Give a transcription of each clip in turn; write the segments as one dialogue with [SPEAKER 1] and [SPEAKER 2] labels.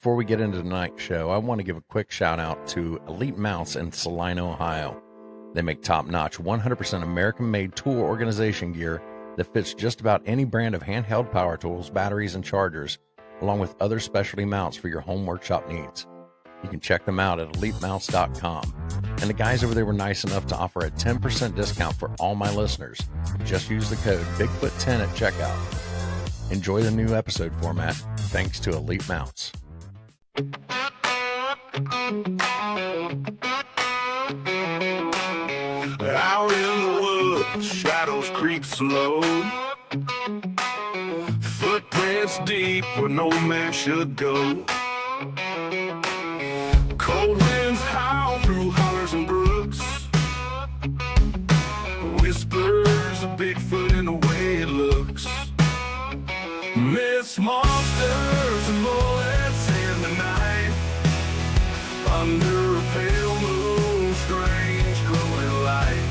[SPEAKER 1] Before we get into tonight's show, I want to give a quick shout out to Elite Mounts in Salina, Ohio. They make top-notch 100% American-made tool organization gear that fits just about any brand of handheld power tools, batteries, and chargers, along with other specialty mounts for your home workshop needs. You can check them out at elitemounts.com. And the guys over there were nice enough to offer a 10% discount for all my listeners. Just use the code Bigfoot10 at checkout. Enjoy the new episode format, thanks to Elite Mounts.
[SPEAKER 2] Out in the woods, shadows creep slow. Footprints deep where no man should go. Cold winds howl through hollers and brooks. Whispers of Bigfoot in the way it looks. Myths, monsters, and bullets in the night. Under a pale moon, strange glowing light.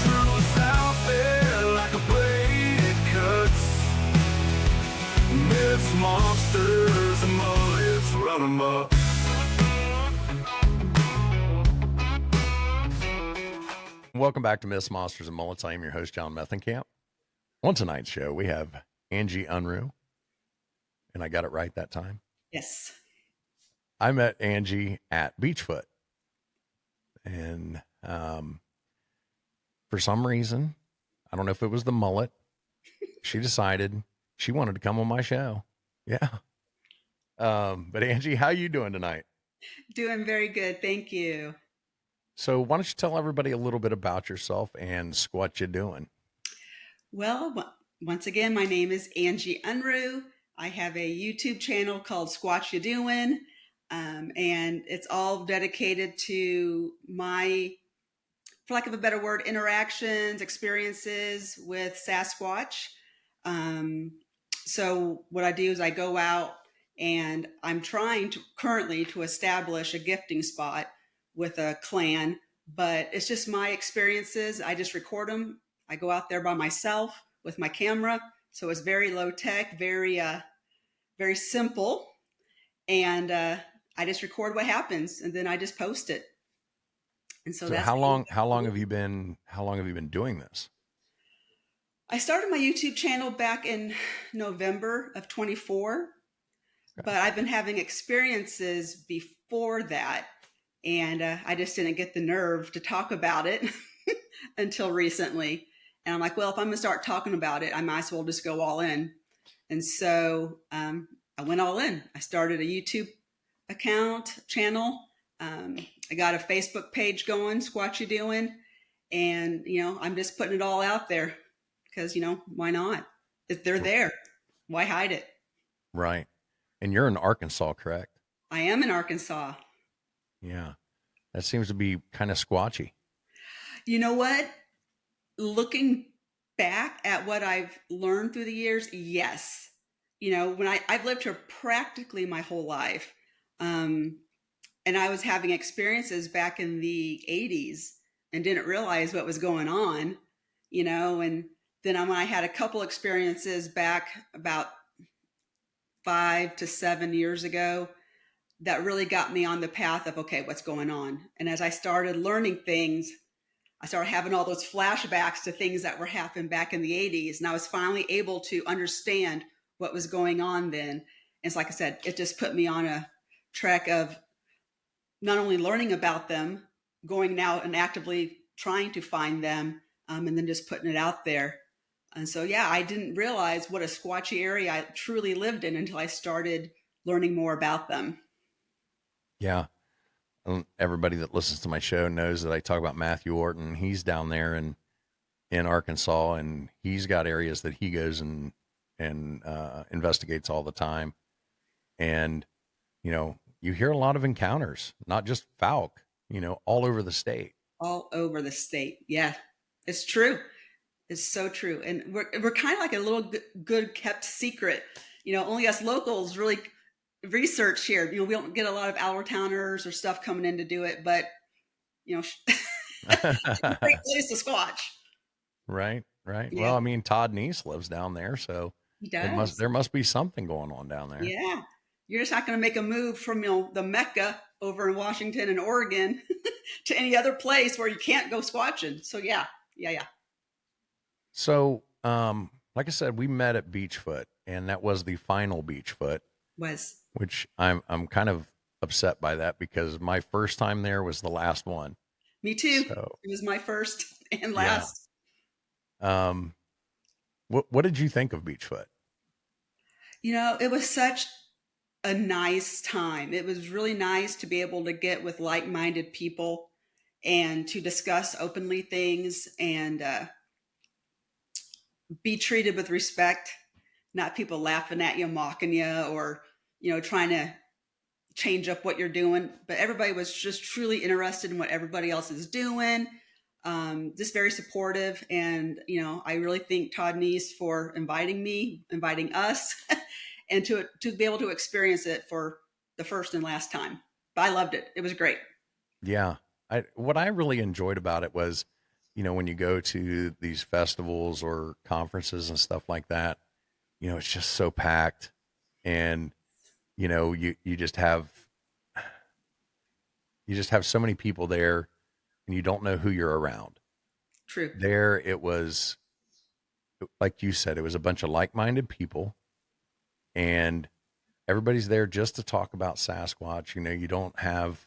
[SPEAKER 2] Truth out there like a blade it cuts. Myths, monsters, and bullets run amok.
[SPEAKER 1] Welcome back to Myths, Monsters, and Mullets. I am your host, John Methenkamp. On tonight's show, we have Angie Unruh, and I got it right that time.
[SPEAKER 3] Yes.
[SPEAKER 1] I met Angie at Beachfoot, and for some reason, I don't know if it was the mullet, she decided she wanted to come on my show. Yeah. But Angie, how you doing tonight?
[SPEAKER 3] Doing very good. Thank you.
[SPEAKER 1] So why don't you tell everybody a little bit about yourself and Squatch'ya doing?
[SPEAKER 3] Well, once again, my name is Angie Unruh. I have a YouTube channel called Squatch'ya Doin, and it's all dedicated to my, for lack of a better word, interactions, experiences with Sasquatch. So what I do is I go out and I'm trying to currently to establish a gifting spot with a clan, but it's just my experiences. I just record them. I go out there by myself with my camera. So it's very low tech, very simple. And I just record what happens and then I just post it. And so that's
[SPEAKER 1] how long have you been doing this?
[SPEAKER 3] I started my YouTube channel back in November of 24, okay. But I've been having experiences before that. And I just didn't get the nerve to talk about it until recently. And I'm like, well, if I'm going to start talking about it, I might as well just go all in. And so I went all in. I started a YouTube channel. I got a Facebook page going, Squatch'ya Doin. And, I'm just putting it all out there because, why not? If they're there, why hide it?
[SPEAKER 1] Right. And you're in Arkansas, correct?
[SPEAKER 3] I am in Arkansas.
[SPEAKER 1] Yeah, that seems to be kind of squatchy.
[SPEAKER 3] You know what? Looking back at what I've learned through the years, yes. When I've lived here practically my whole life, and I was having experiences back in the 80s and didn't realize what was going on, and then when I had a couple experiences back about 5 to 7 years ago, that really got me on the path of, okay, what's going on? And as I started learning things, I started having all those flashbacks to things that were happening back in the 80s. And I was finally able to understand what was going on then. And it's like I said, it just put me on a track of not only learning about them, going out and actively trying to find them, and then just putting it out there. And so, yeah, I didn't realize what a squatchy area I truly lived in until I started learning more about them.
[SPEAKER 1] Yeah. Everybody that listens to my show knows that I talk about Matthew Orton. He's down there in Arkansas, and he's got areas that he goes and investigates all the time. And, you hear a lot of encounters, not just Falk, all over the state.
[SPEAKER 3] All over the state. Yeah, it's true. It's so true. And we're kind of like a little good kept secret. Only us locals really research here. We don't get a lot of Allertowners or stuff coming in to do it, but it's a great place to squatch.
[SPEAKER 1] Right.
[SPEAKER 3] Yeah.
[SPEAKER 1] Well, I mean, Todd Neese lives down there, so
[SPEAKER 3] he does.
[SPEAKER 1] there must be something going on down there.
[SPEAKER 3] Yeah. You're just not going to make a move from, the Mecca over in Washington and Oregon to any other place where you can't go squatching. So yeah, yeah, yeah.
[SPEAKER 1] So, like I said, we met at Beachfoot, and that was the final Beachfoot,
[SPEAKER 3] Was
[SPEAKER 1] which I'm kind of upset by that because my first time there was the last one.
[SPEAKER 3] me too.
[SPEAKER 1] So,
[SPEAKER 3] It was my first and
[SPEAKER 1] yeah.
[SPEAKER 3] last.
[SPEAKER 1] Um, what did you think of Beachfoot?
[SPEAKER 3] It was such a nice time. It was really nice to be able to get with like-minded people and to discuss openly things and be treated with respect, not people laughing at you, mocking you, or trying to change up what you're doing. But everybody was just truly interested in what everybody else is doing. Just very supportive, and I really thank Todd Neese for inviting us, and to be able to experience it for the first and last time. But I loved it. It was great.
[SPEAKER 1] Yeah. What I really enjoyed about it was, when you go to these festivals or conferences and stuff like that, it's just so packed, and you just have so many people there, and you don't know who you're around.
[SPEAKER 3] True.
[SPEAKER 1] There it was, like you said, it was a bunch of like-minded people, and everybody's there just to talk about Sasquatch. You don't have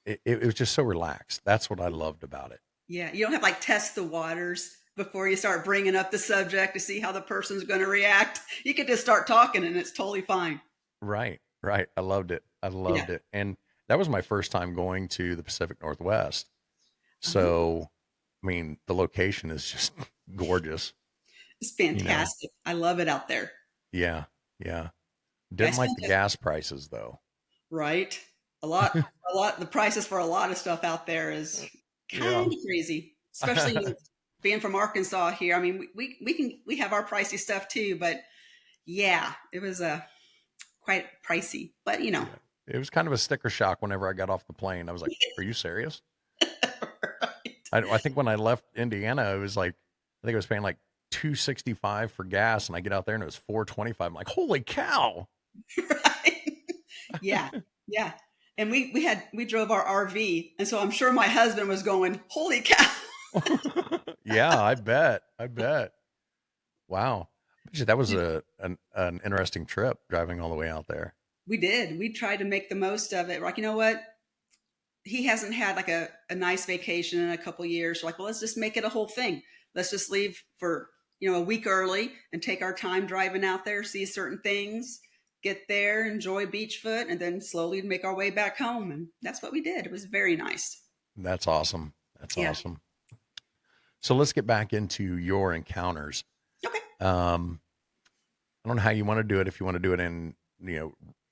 [SPEAKER 1] it was just so relaxed. That's what I loved about it.
[SPEAKER 3] Yeah, you don't have like test the waters before you start bringing up the subject to see how the person's going to react. You could just start talking and it's totally fine.
[SPEAKER 1] Right, right. I loved it. I
[SPEAKER 3] Yeah.
[SPEAKER 1] loved it. And that was my first time going to the Pacific Northwest.
[SPEAKER 3] Uh-huh.
[SPEAKER 1] So, I mean, the location is just gorgeous,
[SPEAKER 3] It's
[SPEAKER 1] you know.
[SPEAKER 3] fantastic. I love it out there.
[SPEAKER 1] Yeah, yeah.
[SPEAKER 3] Yeah, I
[SPEAKER 1] Didn't like
[SPEAKER 3] spent
[SPEAKER 1] the
[SPEAKER 3] it
[SPEAKER 1] gas prices though.
[SPEAKER 3] right. A lot. The prices for a lot of stuff out there is
[SPEAKER 1] Yeah.
[SPEAKER 3] kind of crazy, especially being from Arkansas here. I mean, we have our pricey stuff too, but yeah, it was quite pricey. But
[SPEAKER 1] Yeah. It was kind of a sticker shock whenever I got off the plane. I was like, "Are you serious?"
[SPEAKER 3] right,
[SPEAKER 1] I think when I left Indiana, it was like I think I was paying like 265 for gas, and I get out there and it was 425. I'm like, "Holy cow!"
[SPEAKER 3] right. Yeah, yeah. And we drove our RV, and so I'm sure my husband was going, "Holy cow!"
[SPEAKER 1] Yeah, I bet. I bet. Wow. That was an interesting trip driving all the way out there.
[SPEAKER 3] We did. We tried to make the most of it. Like, you know what? He hasn't had like a nice vacation in a couple of years. So like, well, let's just make it a whole thing. Let's just leave for, a week early and take our time driving out there, see certain things, get there, enjoy Beachfoot, and then slowly make our way back home. And that's what we did. It was very nice.
[SPEAKER 1] That's awesome. That's
[SPEAKER 3] Yeah.
[SPEAKER 1] awesome. So let's get back into your encounters.
[SPEAKER 3] Okay.
[SPEAKER 1] I don't know how you want to do it. If you want to do it in,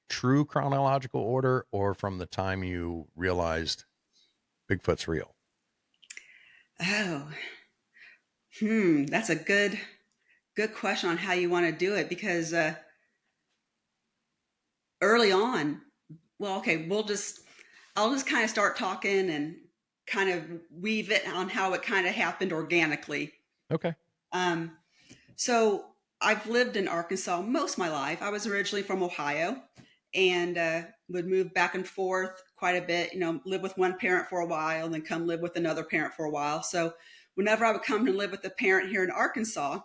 [SPEAKER 1] true chronological order or from the time you realized Bigfoot's real.
[SPEAKER 3] Oh, that's a good question on how you want to do it because early on, well, okay, I'll just kind of start talking and kind of weave it on how it kind of happened organically.
[SPEAKER 1] Okay.
[SPEAKER 3] Um, so I've lived in Arkansas most of my life. I was originally from Ohio and would move back and forth quite a bit, live with one parent for a while and then come live with another parent for a while. So whenever I would come to live with a parent here in Arkansas,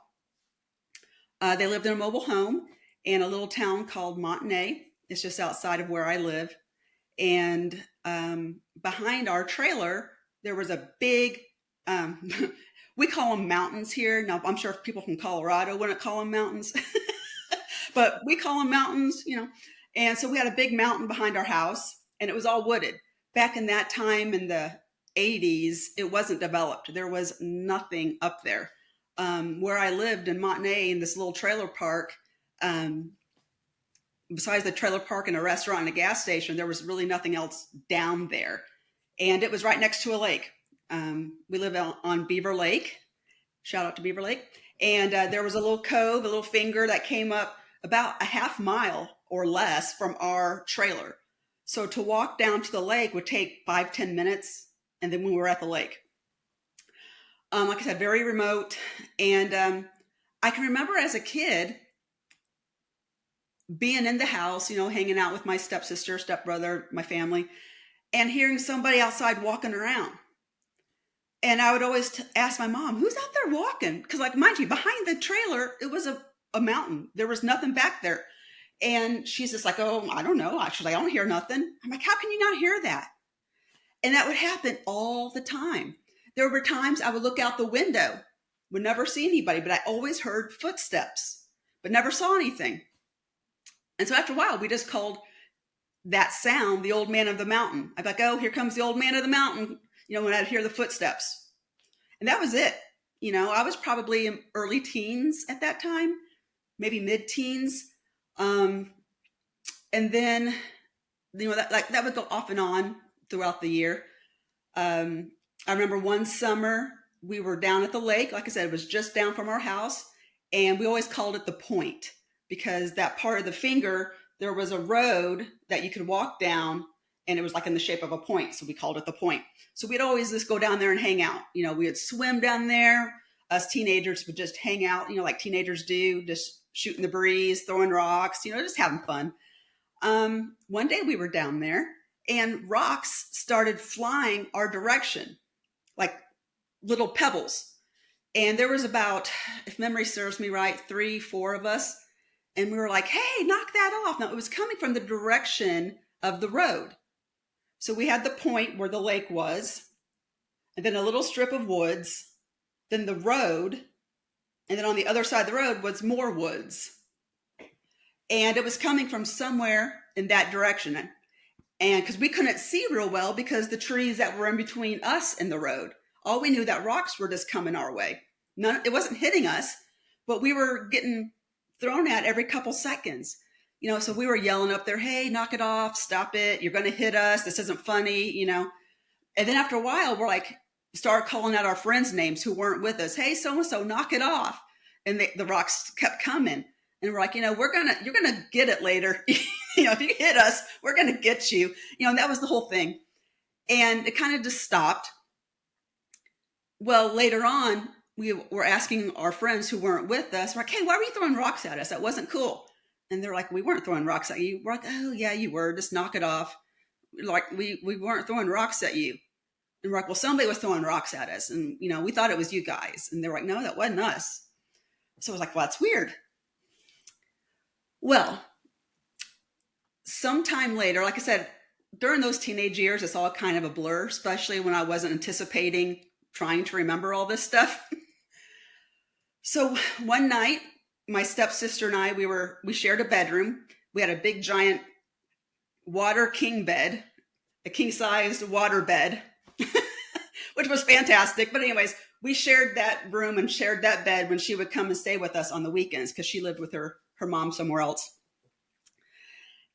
[SPEAKER 3] they lived in a mobile home in a little town called Montanay. It's just outside of where I live. And behind our trailer, there was a big, we call them mountains here. Now, I'm sure people from Colorado wouldn't call them mountains, but we call them mountains, And so we had a big mountain behind our house, and it was all wooded. Back in that time in the 80s, it wasn't developed. There was nothing up there. Where I lived in Montanay in this little trailer park, besides the trailer park and a restaurant and a gas station, there was really nothing else down there. And it was right next to a lake. We live on Beaver Lake. Shout out to Beaver Lake. And there was a little cove, a little finger that came up about a half mile or less from our trailer. So to walk down to the lake would take 5-10 minutes. And then we were at the lake. Like I said, very remote. And I can remember as a kid, being in the house, hanging out with my stepsister, stepbrother, my family, and hearing somebody outside walking around. And I would always ask my mom, who's out there walking? Because, like, mind you, behind the trailer, it was a mountain. There was nothing back there. And she's just like, oh, I don't know. Actually, I don't hear nothing. I'm like, how can you not hear that? And that would happen all the time. There were times I would look out the window, would never see anybody, but I always heard footsteps, but never saw anything. And so after a while, we just called that sound the old man of the mountain. I'd be like, oh, here comes the old man of the mountain, when I'd hear the footsteps. And that was it. I was probably in early teens at that time, maybe mid-teens. And then, that would go off and on throughout the year. I remember one summer we were down at the lake. Like I said, it was just down from our house. And we always called it the point, because that part of the finger, there was a road that you could walk down, and it was like in the shape of a point. So we called it the point. So we'd always just go down there and hang out. We would swim down there. Us teenagers would just hang out, like teenagers do, just shooting the breeze, throwing rocks, just having fun. One day we were down there and rocks started flying our direction, like little pebbles. And there was about, if memory serves me right, 3, 4 of us. And we were like, hey, knock that off. Now, it was coming from the direction of the road. So we had the point where the lake was, and then a little strip of woods, then the road, and then on the other side of the road was more woods. And it was coming from somewhere in that direction. And because we couldn't see real well because the trees that were in between us and the road, all we knew that rocks were just coming our way. It wasn't hitting us, but we were getting thrown at every couple seconds. So we were yelling up there, hey, knock it off, stop it. You're going to hit us. This isn't funny, And then after a while, we're like, start calling out our friends' names who weren't with us. Hey, so-and-so, knock it off. And the rocks kept coming. And we're like, you're going to get it later. If you hit us, we're going to get you. And that was the whole thing. And it kind of just stopped. Well, later on, we were asking our friends who weren't with us, we're like, hey, why were you throwing rocks at us? That wasn't cool. And they're like, we weren't throwing rocks at you. We're like, oh, yeah, you were. Just knock it off. Like, we weren't throwing rocks at you. And we're like, well, somebody was throwing rocks at us. And, we thought it was you guys. And they're like, no, that wasn't us. So I was like, well, that's weird. Well, sometime later, like I said, during those teenage years, it's all kind of a blur, especially when I wasn't anticipating trying to remember all this stuff. So one night, my stepsister and I, we shared a bedroom. We had a big, giant water king bed, a king-sized water bed, which was fantastic. But anyways, we shared that room and shared that bed when she would come and stay with us on the weekends because she lived with her mom somewhere else.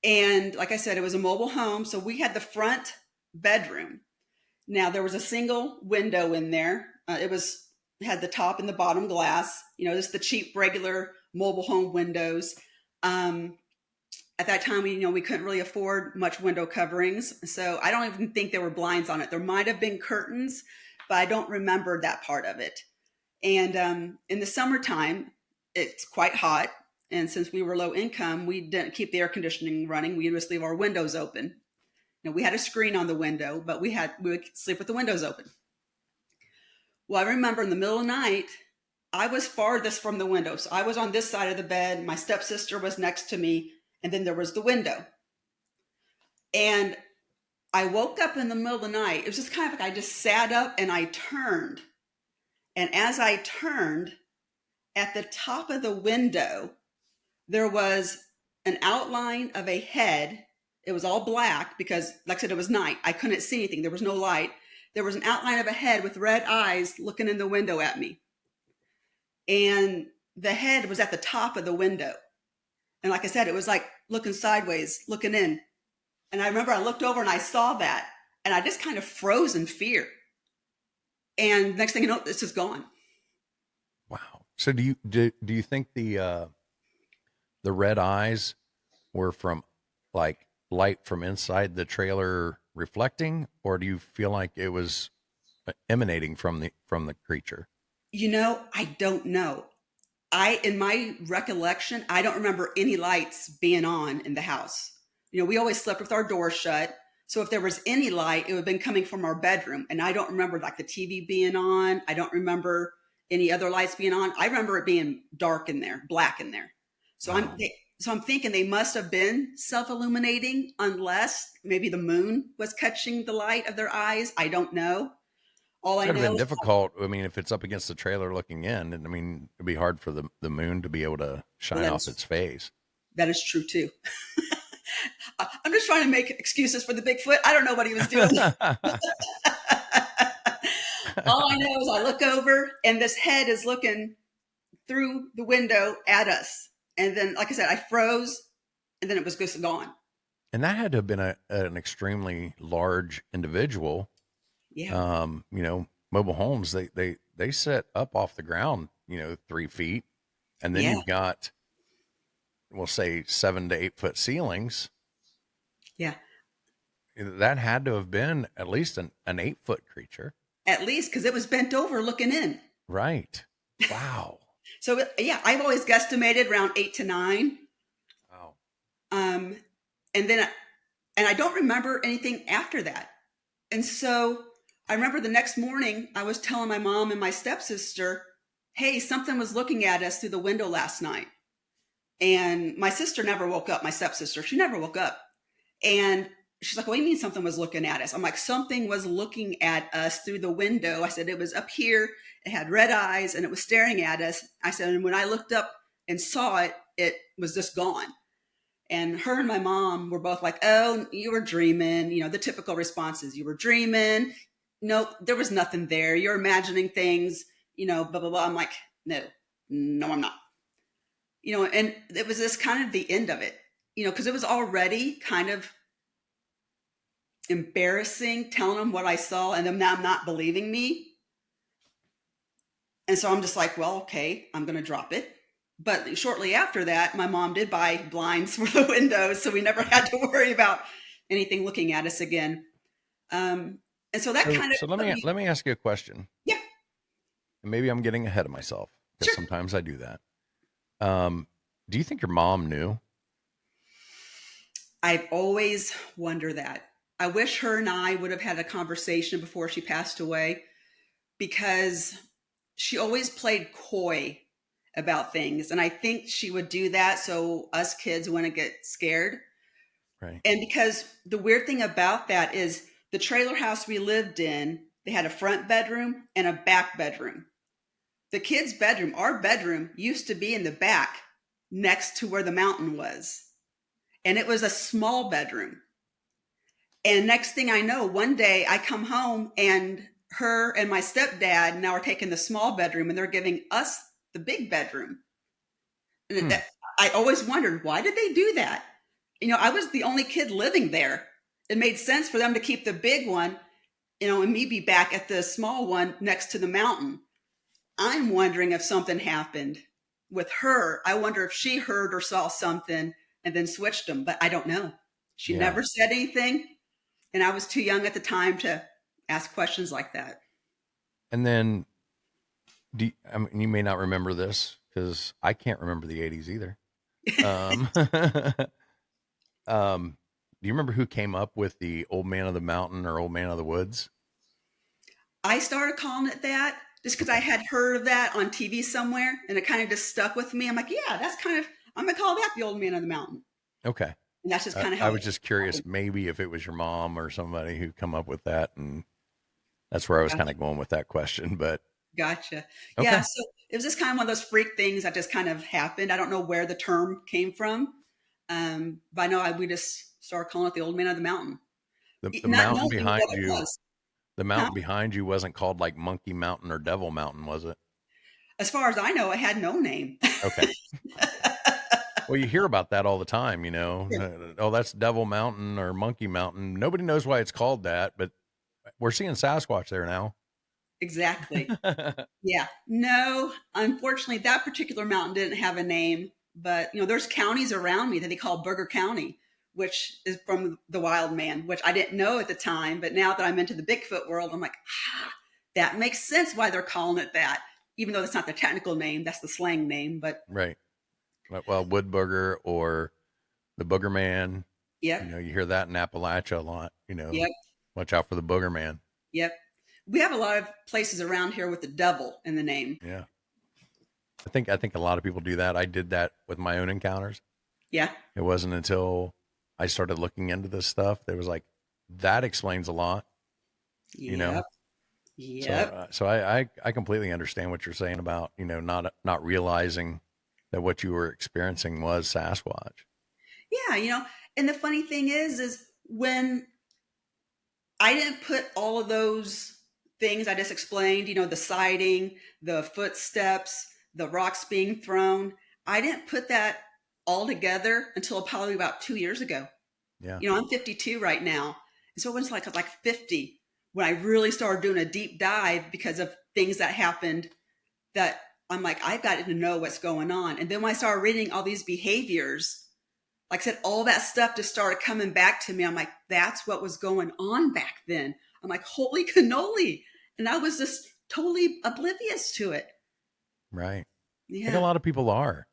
[SPEAKER 3] And like I said, it was a mobile home. So we had the front bedroom. Now there was a single window in there. It had the top and the bottom glass, just the cheap, regular mobile home windows. At that time, we couldn't really afford much window coverings. So I don't even think there were blinds on it. There might've been curtains, but I don't remember that part of it. And in the summertime, it's quite hot. And since we were low income, we didn't keep the air conditioning running. We would just leave our windows open. We had a screen on the window, but we would sleep with the windows open. Well, I remember in the middle of the night, I was farthest from the window. So I was on this side of the bed. My stepsister was next to me. And then there was the window. And I woke up in the middle of the night. It was just kind of like I just sat up and I turned. And as I turned, at the top of the window, there was an outline of a head. It was all black because, like I said, it was night. I couldn't see anything. There was no light. There was an outline of a head with red eyes looking in the window at me. And the head was at the top of the window. And like I said, it was like looking sideways, looking in. And I remember I looked over and I saw that. And I just kind of froze in fear. And next thing you know, it's just gone.
[SPEAKER 1] Wow. So do you think the red eyes were from like light from inside the trailer reflecting, or do you feel like it was emanating from the creature?
[SPEAKER 3] I don't know. in my recollection, I don't remember any lights being on in the house. We always slept with our door shut. So if there was any light, it would have been coming from our bedroom. And I don't remember like the TV being on. I don't remember any other lights being on. I remember it being dark in there, black in there. So
[SPEAKER 1] Wow.
[SPEAKER 3] I'm thinking they must have been self-illuminating, unless maybe the moon was catching the light of their eyes. I don't know. All
[SPEAKER 1] It's
[SPEAKER 3] I
[SPEAKER 1] gotta have
[SPEAKER 3] know
[SPEAKER 1] been
[SPEAKER 3] is
[SPEAKER 1] difficult. I mean, if it's up against the trailer looking in, and I mean, it'd be hard for the moon to be able to shine off its face.
[SPEAKER 3] that is true too. I'm just trying to make excuses for the Bigfoot. I don't know what he was doing. All I know is I look over and this head is looking through the window at us. And then, like I said, I froze and then it was just gone.
[SPEAKER 1] And that had to have been an extremely large individual.
[SPEAKER 3] Yeah.
[SPEAKER 1] Mobile homes, they set up off the ground, 3 feet. And then
[SPEAKER 3] Yeah.
[SPEAKER 1] you've got, we'll say 7 to 8 foot ceilings.
[SPEAKER 3] Yeah.
[SPEAKER 1] That had to have been at least an 8-foot creature.
[SPEAKER 3] At least because it was bent over looking in.
[SPEAKER 1] Right. Wow.
[SPEAKER 3] So, yeah, I've always guesstimated around 8 to 9.
[SPEAKER 1] Wow.
[SPEAKER 3] And I don't remember anything after that. And so I remember the next morning I was telling my mom and my stepsister, hey, something was looking at us through the window last night. And my sister never woke up. My stepsister, she never woke up. And she's like, what do you mean something was looking at us? I'm like, something was looking at us through the window. I said, it was up here. It had red eyes and it was staring at us. I said, and when I looked up and saw it, it was just gone. And her and my mom were both like, oh, you were dreaming. The typical responses, you were dreaming. No, there was nothing there. You're imagining things, blah, blah, blah. I'm like, no, I'm not. And it was this kind of the end of it, because it was already kind of embarrassing telling them what I saw and them now not believing me. And so I'm just like, well, okay, I'm going to drop it. But shortly after that, my mom did buy blinds for the windows, so we never had to worry about anything looking at us again. And so that kind of.
[SPEAKER 1] So let me ask you a question.
[SPEAKER 3] Yeah.
[SPEAKER 1] And maybe I'm getting ahead of myself because
[SPEAKER 3] Sure.
[SPEAKER 1] sometimes I do that. Do you think your mom knew?
[SPEAKER 3] I've always wondered that. I wish her and I would have had a conversation before she passed away, because she always played coy about things. And I think she would do that so us kids wouldn't get scared.
[SPEAKER 1] Right.
[SPEAKER 3] And because the weird thing about that is the trailer house we lived in, they had a front bedroom and a back bedroom. The kids' bedroom, our bedroom, used to be in the back next to where the mountain was. And it was a small bedroom. And next thing I know, one day I come home and her and my stepdad now are taking the small bedroom and they're giving us the big bedroom. And I always wondered, why did they do that? I was the only kid living there. It made sense for them to keep the big one, and me be back at the small one next to the mountain. I'm wondering if something happened with her. I wonder if she heard or saw something and then switched them, but I don't know. She never said anything. And I was too young at the time to ask questions like that.
[SPEAKER 1] And then, you may not remember this because I can't remember the 80s either. Do you remember who came up with the old man of the mountain or old man of the woods?
[SPEAKER 3] I started calling it that just because I had heard of that on TV somewhere and it kind of just stuck with me. I'm like, yeah, I'm going to call that the old man of the mountain.
[SPEAKER 1] Okay.
[SPEAKER 3] And that's just kind of how
[SPEAKER 1] I was just curious, maybe if it was your mom or somebody who come up with that, and that's where I was kind of going with that question. But
[SPEAKER 3] gotcha.
[SPEAKER 1] okay.
[SPEAKER 3] Yeah, so it was just kind of one of those freak things that just kind of happened. I don't know where the term came from, but I know we just started calling it the old man of the mountain.
[SPEAKER 1] The
[SPEAKER 3] Not
[SPEAKER 1] mountain
[SPEAKER 3] knowing
[SPEAKER 1] behind
[SPEAKER 3] what it
[SPEAKER 1] you,
[SPEAKER 3] was.
[SPEAKER 1] the mountain behind you wasn't called like Monkey Mountain or Devil Mountain, was it?
[SPEAKER 3] As far as I know, it had no name.
[SPEAKER 1] Okay. Well, you hear about that all the time, Oh, that's Devil Mountain or Monkey Mountain. Nobody knows why it's called that, but we're seeing Sasquatch there now.
[SPEAKER 3] Exactly. Yeah. No, unfortunately, that particular mountain didn't have a name, but there's counties around me that they call Burger County, which is from the wild man, which I didn't know at the time. But now that I'm into the Bigfoot world, I'm like, that makes sense why they're calling it that. even though that's not the technical name, that's the slang name. But
[SPEAKER 1] Right. Well, wood booger or the booger man.
[SPEAKER 3] yep,
[SPEAKER 1] You hear that in Appalachia a lot.
[SPEAKER 3] yep,
[SPEAKER 1] Watch out for the booger man.
[SPEAKER 3] yep. We have a lot of places around here with the devil in the name.
[SPEAKER 1] Yeah. I think a lot of people do that. I did that with my own encounters.
[SPEAKER 3] Yeah,
[SPEAKER 1] It wasn't until I started looking into this stuff that was like, that explains a lot, you know?
[SPEAKER 3] yep, yep.
[SPEAKER 1] So I completely understand what you're saying about, not realizing that what you were experiencing was Sasquatch.
[SPEAKER 3] Yeah, and the funny thing is when I didn't put all of those things I just explained, the sighting, the footsteps, the rocks being thrown, I didn't put that all together until probably about 2 years ago.
[SPEAKER 1] Yeah.
[SPEAKER 3] I'm 52 right now. And so it was like 50 when I really started doing a deep dive because of things that happened that I'm like, I've got to know what's going on. And then when I started reading all these behaviors, like I said, all that stuff just started coming back to me. I'm like, that's what was going on back then. I'm like, holy cannoli. And I was just totally oblivious to it.
[SPEAKER 1] Right. I think a
[SPEAKER 3] Yeah,
[SPEAKER 1] lot of people are,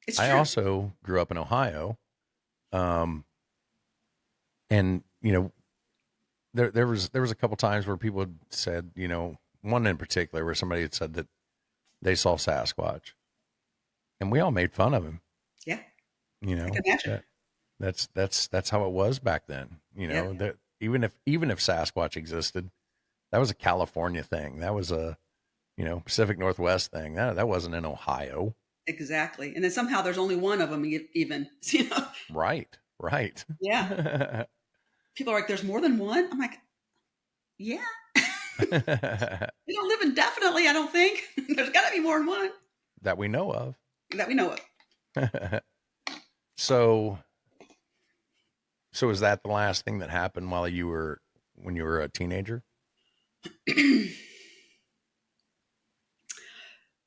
[SPEAKER 3] it's
[SPEAKER 1] I
[SPEAKER 3] true.
[SPEAKER 1] also grew up in Ohio. And, there was a couple times where people had said, one in particular where somebody had said that they saw Sasquatch, and we all made fun of him.
[SPEAKER 3] Yeah,
[SPEAKER 1] You
[SPEAKER 3] I
[SPEAKER 1] know,
[SPEAKER 3] can imagine.
[SPEAKER 1] that's how it was back then.
[SPEAKER 3] Yeah,
[SPEAKER 1] That even if Sasquatch existed, that was a California thing. That was a, Pacific Northwest thing. That wasn't in Ohio.
[SPEAKER 3] exactly. And then somehow there's only one of them even,
[SPEAKER 1] Right. Right.
[SPEAKER 3] Yeah. People are like, there's more than one? I'm like, yeah. They don't live indefinitely, I don't think. There's got to be more than one
[SPEAKER 1] That we know of.
[SPEAKER 3] that we know of.
[SPEAKER 1] So is that the last thing that happened when you were a teenager?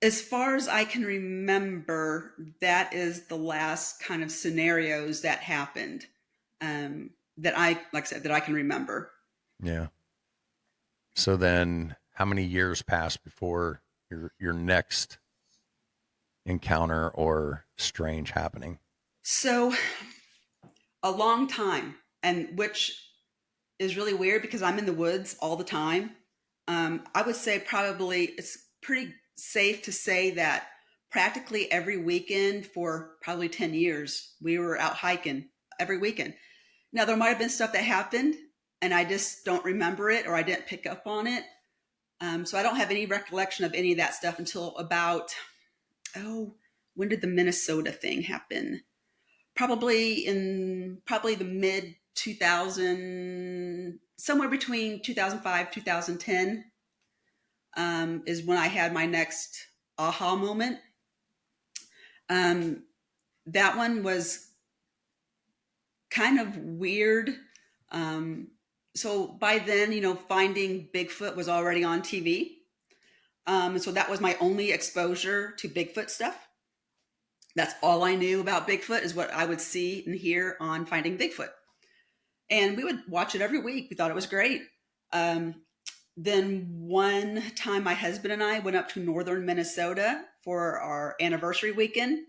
[SPEAKER 3] As far as I can remember, that is the last kind of scenarios that happened, that like I said, that I can remember.
[SPEAKER 1] Yeah. So then how many years passed before your next encounter or strange happening?
[SPEAKER 3] So a long time, and which is really weird because I'm in the woods all the time. I would say probably it's pretty safe to say that practically every weekend for probably 10 years, we were out hiking every weekend. Now, there might have been stuff that happened and I just don't remember it or I didn't pick up on it. So I don't have any recollection of any of that stuff until about, when did the Minnesota thing happen? Probably the mid 2000, somewhere between 2005, 2010, is when I had my next aha moment. That one was kind of weird. So by then, finding Bigfoot was already on TV. So that was my only exposure to Bigfoot stuff. That's all I knew about Bigfoot is what I would see and hear on Finding Bigfoot. And we would watch it every week. We thought it was great. Then one time my husband and I went up to northern Minnesota for our anniversary weekend.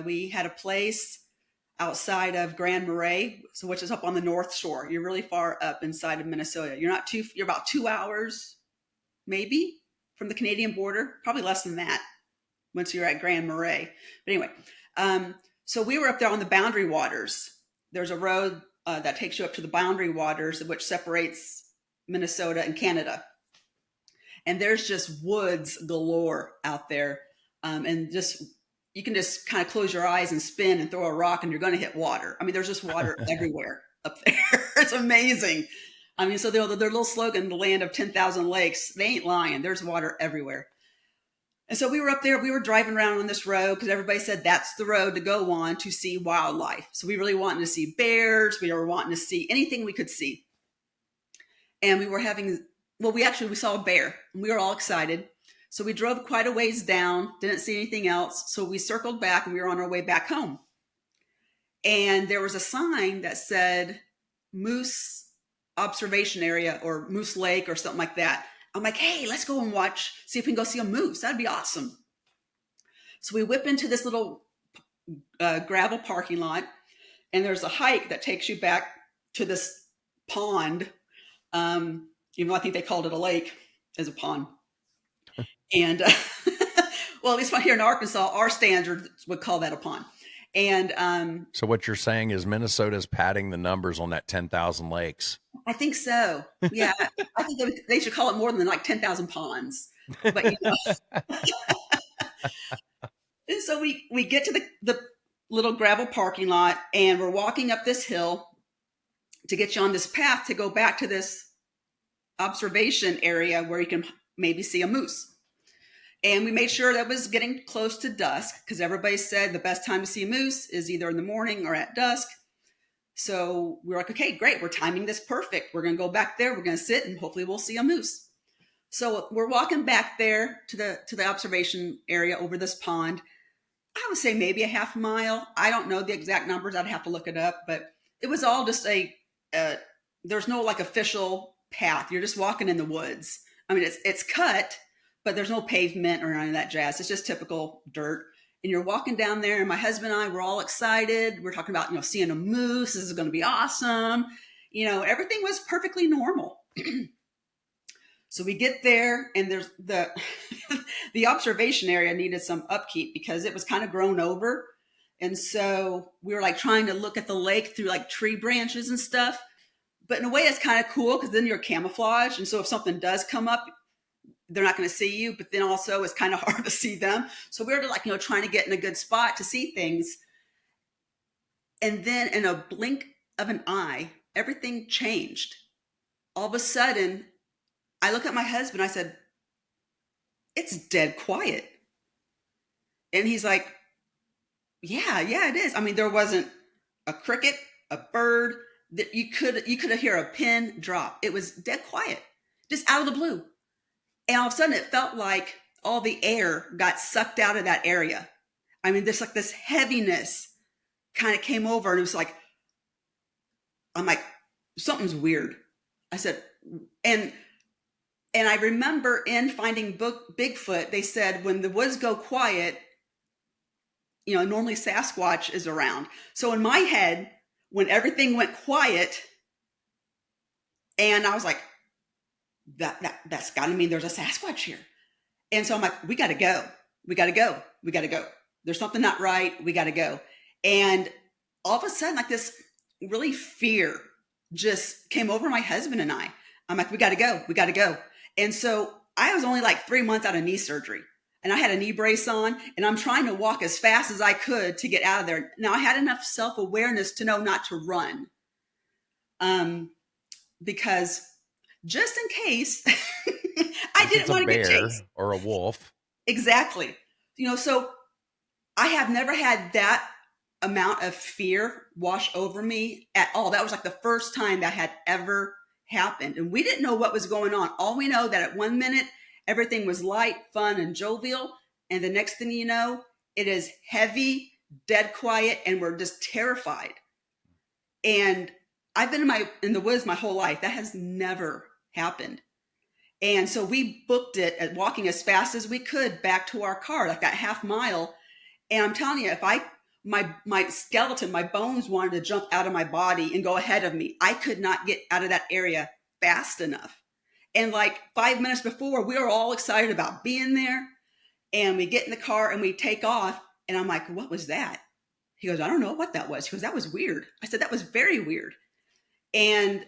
[SPEAKER 3] We had a place outside of Grand Marais, which is up on the North Shore. You're really far up inside of Minnesota. You're about 2 hours, maybe, from the Canadian border. Probably less than that once you're at Grand Marais. But anyway, so we were up there on the boundary waters. There's a road that takes you up to the boundary waters, which separates Minnesota and Canada. And there's just woods galore out there. And you can just kind of close your eyes and spin and throw a rock and you're going to hit water. I mean, there's just water everywhere up there. It's amazing. I mean, so their little slogan, the land of 10,000 lakes, they ain't lying. There's water everywhere. And so we were up there, we were driving around on this road because everybody said that's the road to go on to see wildlife. So we really wanted to see bears. We were wanting to see anything we could see. And we saw a bear and we were all excited. So we drove quite a ways down, didn't see anything else. So we circled back and we were on our way back home. And there was a sign that said Moose Observation Area or Moose Lake or something like that. I'm like, hey, let's go and see if we can go see a moose. That'd be awesome. So we whip into this little gravel parking lot, and there's a hike that takes you back to this pond. Even though I think they called it a lake, as a pond. And well, at least here in Arkansas, our standards would call that a pond. And
[SPEAKER 1] so what you're saying is Minnesota's padding the numbers on that 10,000 lakes.
[SPEAKER 3] I think so. Yeah, I think they should call it more than like 10,000 ponds. But you know. And so we get to the little gravel parking lot, and we're walking up this hill to get you on this path to go back to this observation area where you can maybe see a moose. And we made sure that was getting close to dusk, because everybody said the best time to see a moose is either in the morning or at dusk. So we were like, okay, great. We're timing this perfect. We're going to go back there. We're going to sit and hopefully we'll see a moose. So we're walking back there to the observation area over this pond. I would say maybe a half mile. I don't know the exact numbers. I'd have to look it up, but it was all just there's no like official path. You're just walking in the woods. I mean, it's cut, but there's no pavement or any of that jazz. It's just typical dirt. And you're walking down there, and my husband and I were all excited. We're talking about, seeing a moose. This is going to be awesome. Everything was perfectly normal. So we get there, and there's the observation area needed some upkeep because it was kind of grown over. And so we were like trying to look at the lake through like tree branches and stuff. But in a way, it's kind of cool because then you're camouflaged. And so if something does come up, they're not going to see you, but then also it's kind of hard to see them. So we were like, trying to get in a good spot to see things. And then in a blink of an eye, everything changed. All of a sudden, I look at my husband, I said, it's dead quiet. And he's like, yeah, it is. I mean, there wasn't a cricket, a bird, that you could hear a pin drop. It was dead quiet, just out of the blue. And all of a sudden it felt like all the air got sucked out of that area. I mean, there's like this heaviness kind of came over, and it was like, I'm like, something's weird. I said, and I remember in Finding Bigfoot, they said when the woods go quiet, normally Sasquatch is around. So in my head, when everything went quiet, and I was like, that's got to mean there's a Sasquatch here. And so I'm like, we got to go. There's something not right. We got to go. And all of a sudden, like this really fear just came over my husband and I. I'm like, we got to go. And so I was only like 3 months out of knee surgery, and I had a knee brace on, and I'm trying to walk as fast as I could to get out of there. Now I had enough self-awareness to know not to run. Because just in case I didn't want to get chased.
[SPEAKER 1] Or a wolf.
[SPEAKER 3] Exactly. So I have never had that amount of fear wash over me at all. That was like the first time that had ever happened. And we didn't know what was going on. All we know that at 1 minute, everything was light, fun, and jovial. And the next thing you know, it is heavy, dead quiet, and we're just terrified. And I've been in the woods my whole life. That has never happened. And so we booked it at walking as fast as we could back to our car, like that half mile. And I'm telling you, if my skeleton, my bones wanted to jump out of my body and go ahead of me, I could not get out of that area fast enough. And like 5 minutes before, we were all excited about being there. And we get in the car and we take off. And I'm like, what was that? He goes, I don't know what that was. He goes, that was weird. I said, that was very weird. And,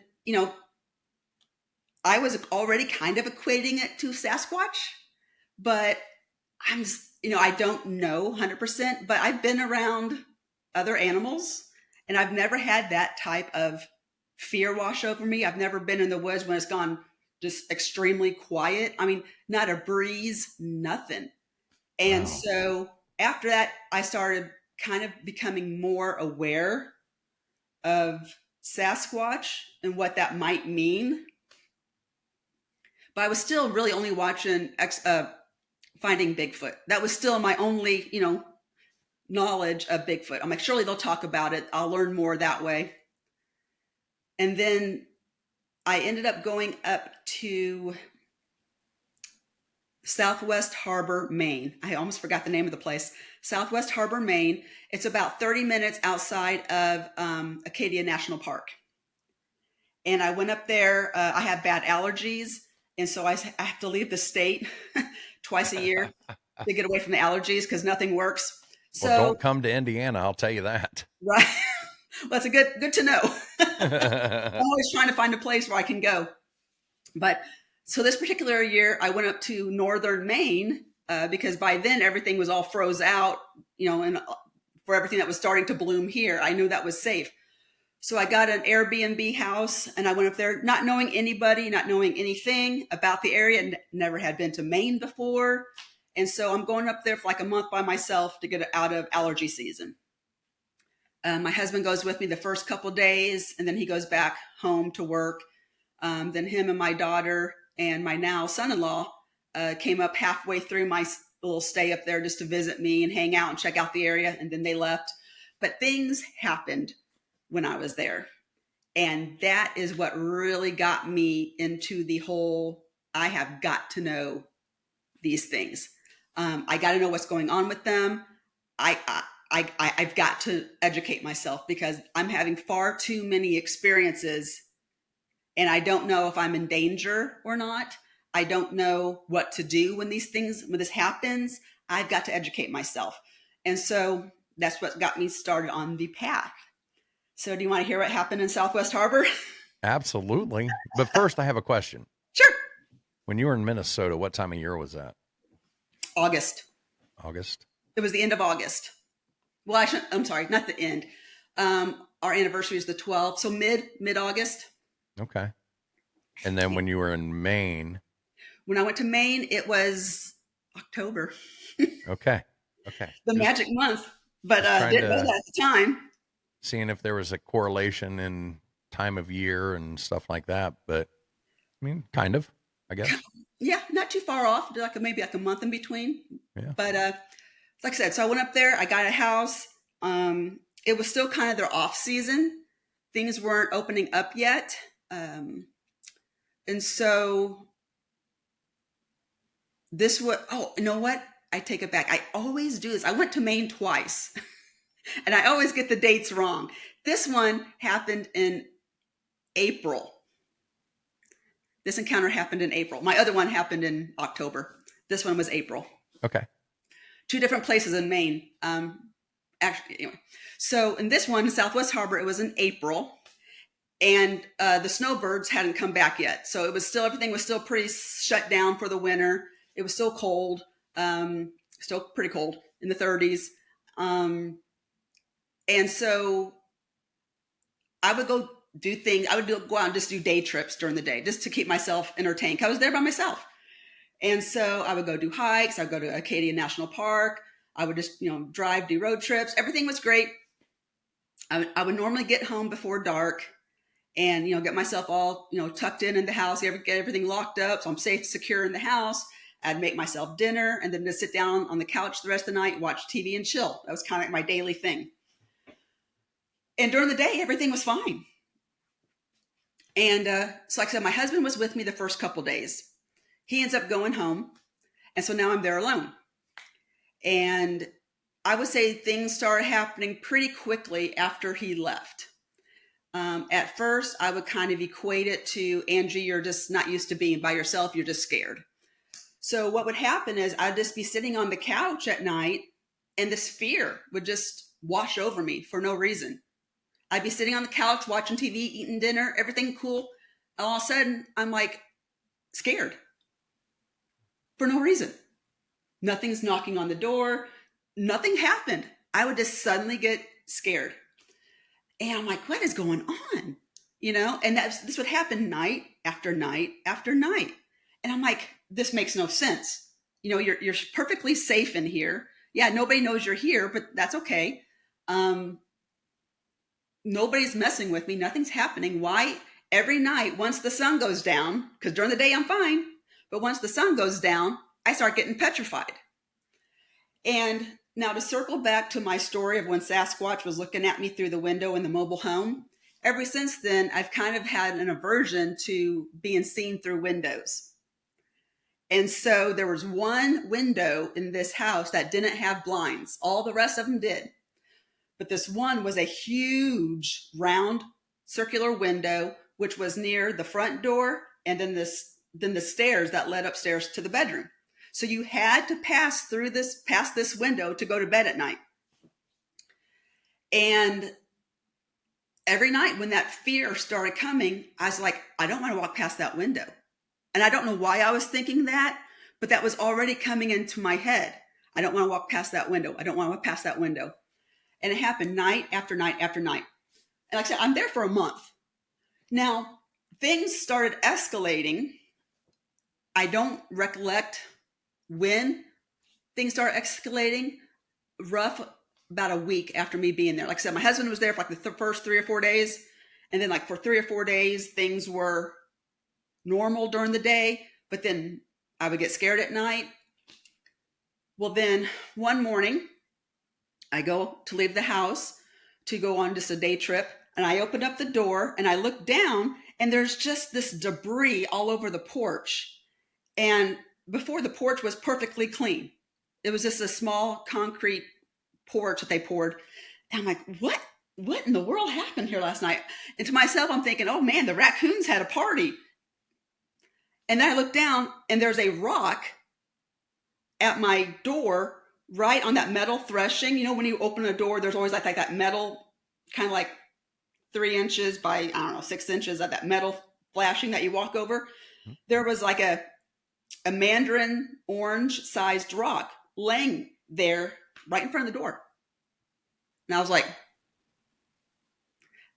[SPEAKER 3] I was already kind of equating it to Sasquatch, but I'm just, I don't know 100%, but I've been around other animals and I've never had that type of fear wash over me. I've never been in the woods when it's gone just extremely quiet. I mean, not a breeze, nothing. And so after that, I started kind of becoming more aware of Sasquatch and what that might mean. But I was still really only watching Finding Bigfoot. That was still my only, knowledge of Bigfoot. I'm like, surely they'll talk about it. I'll learn more that way. And then I ended up going up to Southwest Harbor, Maine. I almost forgot the name of the place. Southwest Harbor, Maine. It's about 30 minutes outside of Acadia National Park. And I went up there. I have bad allergies. And so I have to leave the state twice a year to get away from the allergies because nothing works. So,
[SPEAKER 1] well, don't come to Indiana. I'll tell you that.
[SPEAKER 3] right. Well, that's good to know. I'm always trying to find a place where I can go. But so this particular year, I went up to northern Maine because by then everything was all froze out, and for everything that was starting to bloom here, I knew that was safe. So I got an Airbnb house and I went up there not knowing anybody, not knowing anything about the area, and never had been to Maine before. And so I'm going up there for like a month by myself to get out of allergy season. My husband goes with me the first couple of days, and then he goes back home to work. Then him and my daughter and my now son-in-law came up halfway through my little stay up there just to visit me and hang out and check out the area, and then they left. But things happened when I was there. And that is what really got me into the whole, I have got to know these things. I got to know what's going on with them. I've got to educate myself because I'm having far too many experiences and I don't know if I'm in danger or not. I don't know what to do when this happens. I've got to educate myself. And so that's what got me started on the path. So do you want to hear what happened in Southwest Harbor?
[SPEAKER 1] Absolutely. But first, I have a question.
[SPEAKER 3] Sure.
[SPEAKER 1] When you were in Minnesota, what time of year was that?
[SPEAKER 3] August.
[SPEAKER 1] August?
[SPEAKER 3] It was the end of August. Well, I'm sorry, not the end. Our anniversary is the 12th, so mid-August.
[SPEAKER 1] Okay. And then when you were in Maine?
[SPEAKER 3] When I went to Maine, it was October.
[SPEAKER 1] Okay.
[SPEAKER 3] The magic month, but didn't know that at the time.
[SPEAKER 1] Seeing if there was a correlation in time of year and stuff like that, but I mean, kind of, I guess.
[SPEAKER 3] Yeah, not too far off, maybe like a month in between.
[SPEAKER 1] Yeah.
[SPEAKER 3] But like I said, so I went up there, I got a house. It was still kind of their off season. Things weren't opening up yet. And so you know what? I take it back. I always do this. I went to Maine twice and I always get the dates wrong. This one happened in April. This encounter happened in April. My other one happened in October. This one was April.
[SPEAKER 1] Okay.
[SPEAKER 3] Two different places in Maine. Anyway. So in this one, Southwest Harbor, it was in April. And the snowbirds hadn't come back yet. So everything was still pretty shut down for the winter. It was still cold, still pretty cold in the 30s. And so I would go do things. I would go out and just do day trips during the day just to keep myself entertained. I was there by myself. And so I would go do hikes. I would go to Acadia National Park. I would just, drive, do road trips. Everything was great. I would normally get home before dark and, get myself all, tucked in the house, get everything locked up so I'm safe, secure in the house. I'd make myself dinner and then just sit down on the couch the rest of the night, watch TV and chill. That was kind of like my daily thing. And during the day, everything was fine. And so like I said, my husband was with me the first couple days. He ends up going home. And so now I'm there alone. And I would say things started happening pretty quickly after he left. At first, I would kind of equate it to, Angie, you're just not used to being by yourself. You're just scared. So what would happen is I'd just be sitting on the couch at night and this fear would just wash over me for no reason. I'd be sitting on the couch, watching TV, eating dinner, everything cool. And all of a sudden, I'm like scared for no reason. Nothing's knocking on the door. Nothing happened. I would just suddenly get scared. And I'm like, what is going on? And this would happen night after night after night. And I'm like, this makes no sense. You're perfectly safe in here. Yeah, nobody knows you're here, but that's okay. Nobody's messing with me. Nothing's happening. Why? Every night, once the sun goes down, because during the day I'm fine, but once the sun goes down, I start getting petrified. And now to circle back to my story of when Sasquatch was looking at me through the window in the mobile home, ever since then, I've kind of had an aversion to being seen through windows. And so there was one window in this house that didn't have blinds. All the rest of them did. But this one was a huge round circular window, which was near the front door and then the stairs that led upstairs to the bedroom. So you had to pass this window to go to bed at night. And every night when that fear started coming, I was like, I don't want to walk past that window. And I don't know why I was thinking that, but that was already coming into my head. I don't want to walk past that window. I don't want to walk past that window. And it happened night after night after night. And like I said, I'm there for a month. Now, things started escalating. I don't recollect when things started escalating. Rough about a week after me being there. Like I said, my husband was there for like the first 3 or 4 days. And then like for 3 or 4 days, things were normal during the day. But then I would get scared at night. Well, then one morning, I go to leave the house to go on just a day trip. And I opened up the door and I looked down and there's just this debris all over the porch. And before, the porch was perfectly clean. It was just a small concrete porch that they poured. And I'm like, what in the world happened here last night? And to myself, I'm thinking, oh man, the raccoons had a party. And then I look down and there's a rock at my door, right on that metal threshing. You know, when you open a door, there's always like that metal, kind of like 3 inches by, I don't know, 6 inches of that metal flashing that you walk over. There was like a mandarin orange sized rock laying there right in front of the door. And I was like,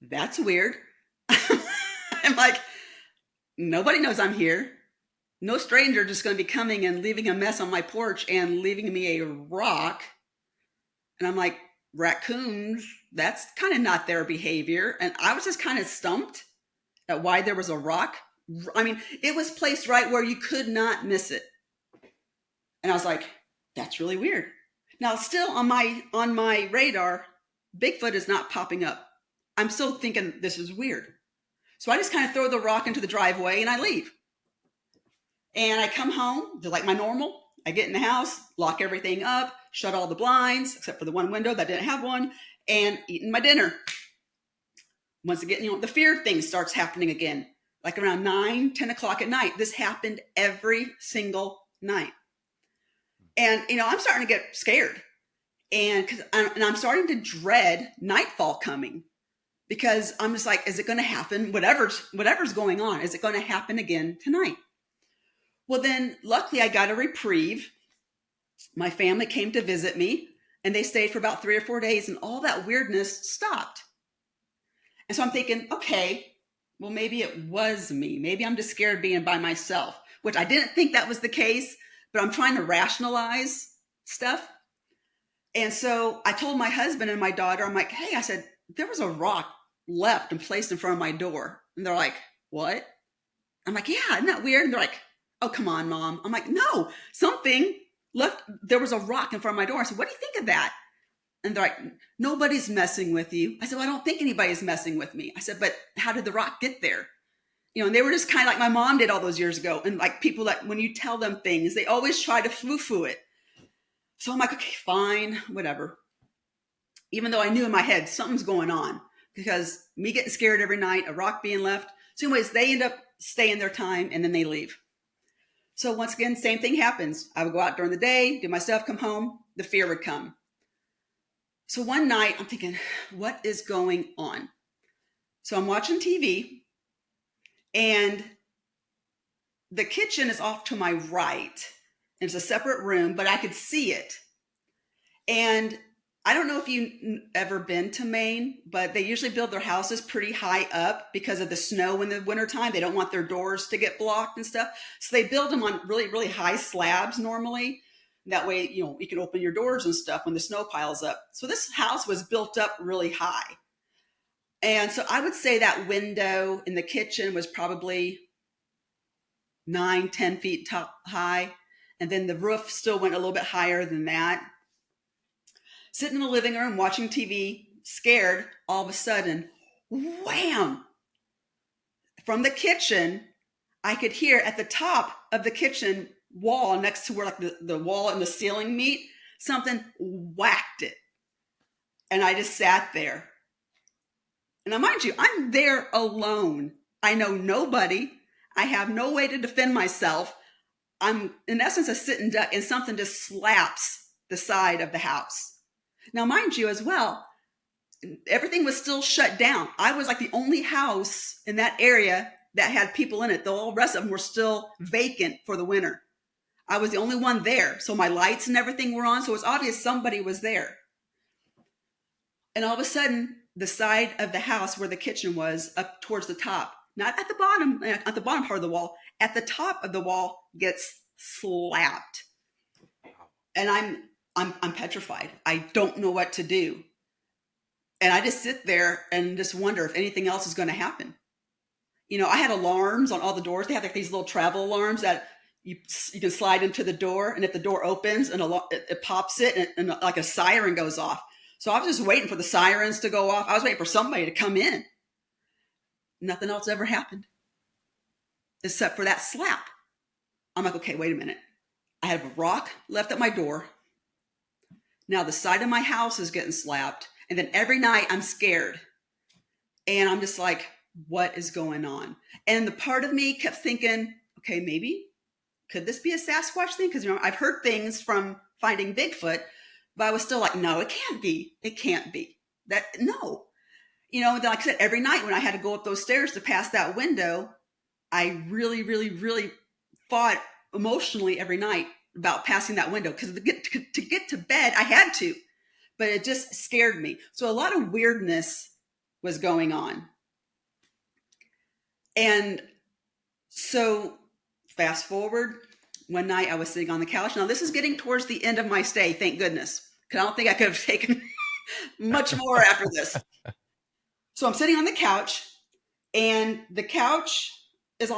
[SPEAKER 3] that's weird. I'm like, nobody knows I'm here. No stranger just going to be coming and leaving a mess on my porch and leaving me a rock. And I'm like, raccoons, that's kind of not their behavior. And I was just kind of stumped at why there was a rock. I mean, it was placed right where you could not miss it. And I was like, that's really weird. Now, still on my radar, Bigfoot is not popping up. I'm still thinking this is weird. So I just kind of throw the rock into the driveway and I leave. And I come home, just like my normal. I get in the house, lock everything up, shut all the blinds, except for the one window that didn't have one, and eating my dinner. Once again, the fear thing starts happening again. Like around 9, 10 o'clock at night. This happened every single night. And, I'm starting to get scared. And I'm starting to dread nightfall coming. Because I'm just like, is it going to happen? Whatever's going on, is it going to happen again tonight? Well, then luckily I got a reprieve. My family came to visit me and they stayed for about 3 or 4 days and all that weirdness stopped. And so I'm thinking, okay, well, maybe it was me. Maybe I'm just scared being by myself, which I didn't think that was the case, but I'm trying to rationalize stuff. And so I told my husband and my daughter, I'm like, hey, I said, there was a rock left and placed in front of my door. And they're like, what? I'm like, yeah, isn't that weird? And they're like, oh, come on, Mom. I'm like, no, something left. There was a rock in front of my door. I said, what do you think of that? And they're like, nobody's messing with you. I said, well, I don't think anybody's messing with me. I said, but how did the rock get there? And they were just kind of like my mom did all those years ago. And like people that when you tell them things, they always try to foo-foo it. So I'm like, okay, fine, whatever. Even though I knew in my head something's going on because me getting scared every night, a rock being left. So anyways, they end up staying their time and then they leave. So once again, same thing happens. I would go out during the day, do my stuff, come home, the fear would come. So one night I'm thinking, what is going on? So I'm watching TV and the kitchen is off to my right. It's a separate room, but I could see it. And I don't know if you've ever been to Maine, but they usually build their houses pretty high up because of the snow in the wintertime. They don't want their doors to get blocked and stuff. So they build them on really, really high slabs normally. That way, you can open your doors and stuff when the snow piles up. So this house was built up really high. And so I would say that window in the kitchen was probably 9, 10 feet high. And then the roof still went a little bit higher than that. Sitting in the living room watching TV, scared, all of a sudden, wham! From the kitchen, I could hear at the top of the kitchen wall next to where like the wall and the ceiling meet, something whacked it. And I just sat there. And now, mind you, I'm there alone. I know nobody. I have no way to defend myself. I'm, in essence, a sitting duck, and something just slaps the side of the house. Now, mind you, as well, everything was still shut down. I was like the only house in that area that had people in it. The whole rest of them were still vacant for the winter. I was the only one there. So my lights and everything were on. So it was obvious somebody was there. And all of a sudden, the side of the house where the kitchen was, up towards the top, not at the bottom part of the wall, at the top of the wall, gets slapped. And I'm petrified. I don't know what to do. And I just sit there and just wonder if anything else is going to happen. You know, I had alarms on all the doors. They have like these little travel alarms that you can slide into the door, and if the door opens and it pops it, and like a siren goes off. So I was just waiting for the sirens to go off. I was waiting for somebody to come in. Nothing else ever happened except for that slap. I'm like, okay, wait a minute. I have a rock left at my door. Now the side of my house is getting slapped. And then every night I'm scared. And I'm just like, what is going on? And the part of me kept thinking, okay, maybe, could this be a Sasquatch thing? Because, you know, I've heard things from finding Bigfoot, but I was still like, no, it can't be. It can't be. No. You know, like I said, every night when I had to go up those stairs to pass that window, I really, really, really fought emotionally every night about passing that window, because to get to bed, I had to, but it just scared me. So a lot of weirdness was going on. And so fast forward, one night I was sitting on the couch. Now this is getting towards the end of my stay, thank goodness, because I don't think I could have taken much more after this. So I'm sitting on the couch, and the couch was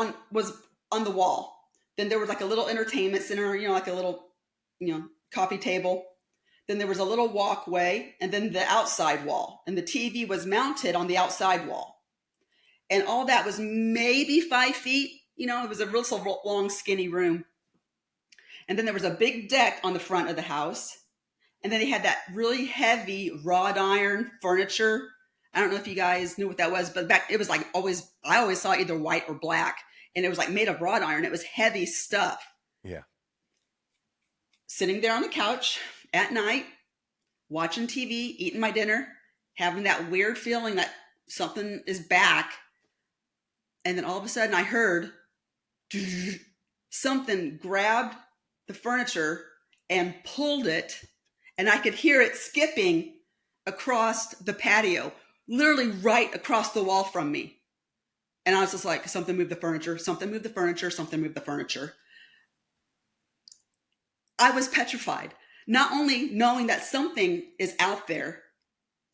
[SPEAKER 3] on the wall. Then there was like a little entertainment center, you know, like a little, you know, coffee table. Then there was a little walkway, and then the outside wall. And the TV was mounted on the outside wall. And all that was maybe 5 feet. You know, it was a real long, skinny room. And then there was a big deck on the front of the house. And then they had that really heavy wrought iron furniture. I don't know if you guys knew what that was, but it was like I always saw either white or black. And it was like made of wrought iron. It was heavy stuff.
[SPEAKER 1] Yeah.
[SPEAKER 3] Sitting there on the couch at night, watching TV, eating my dinner, having that weird feeling that something is back. And then all of a sudden I heard something grabbed the furniture and pulled it. And I could hear it skipping across the patio, literally right across the wall from me. And I was just like, something moved the furniture, something moved the furniture, something moved the furniture. I was petrified, not only knowing that something is out there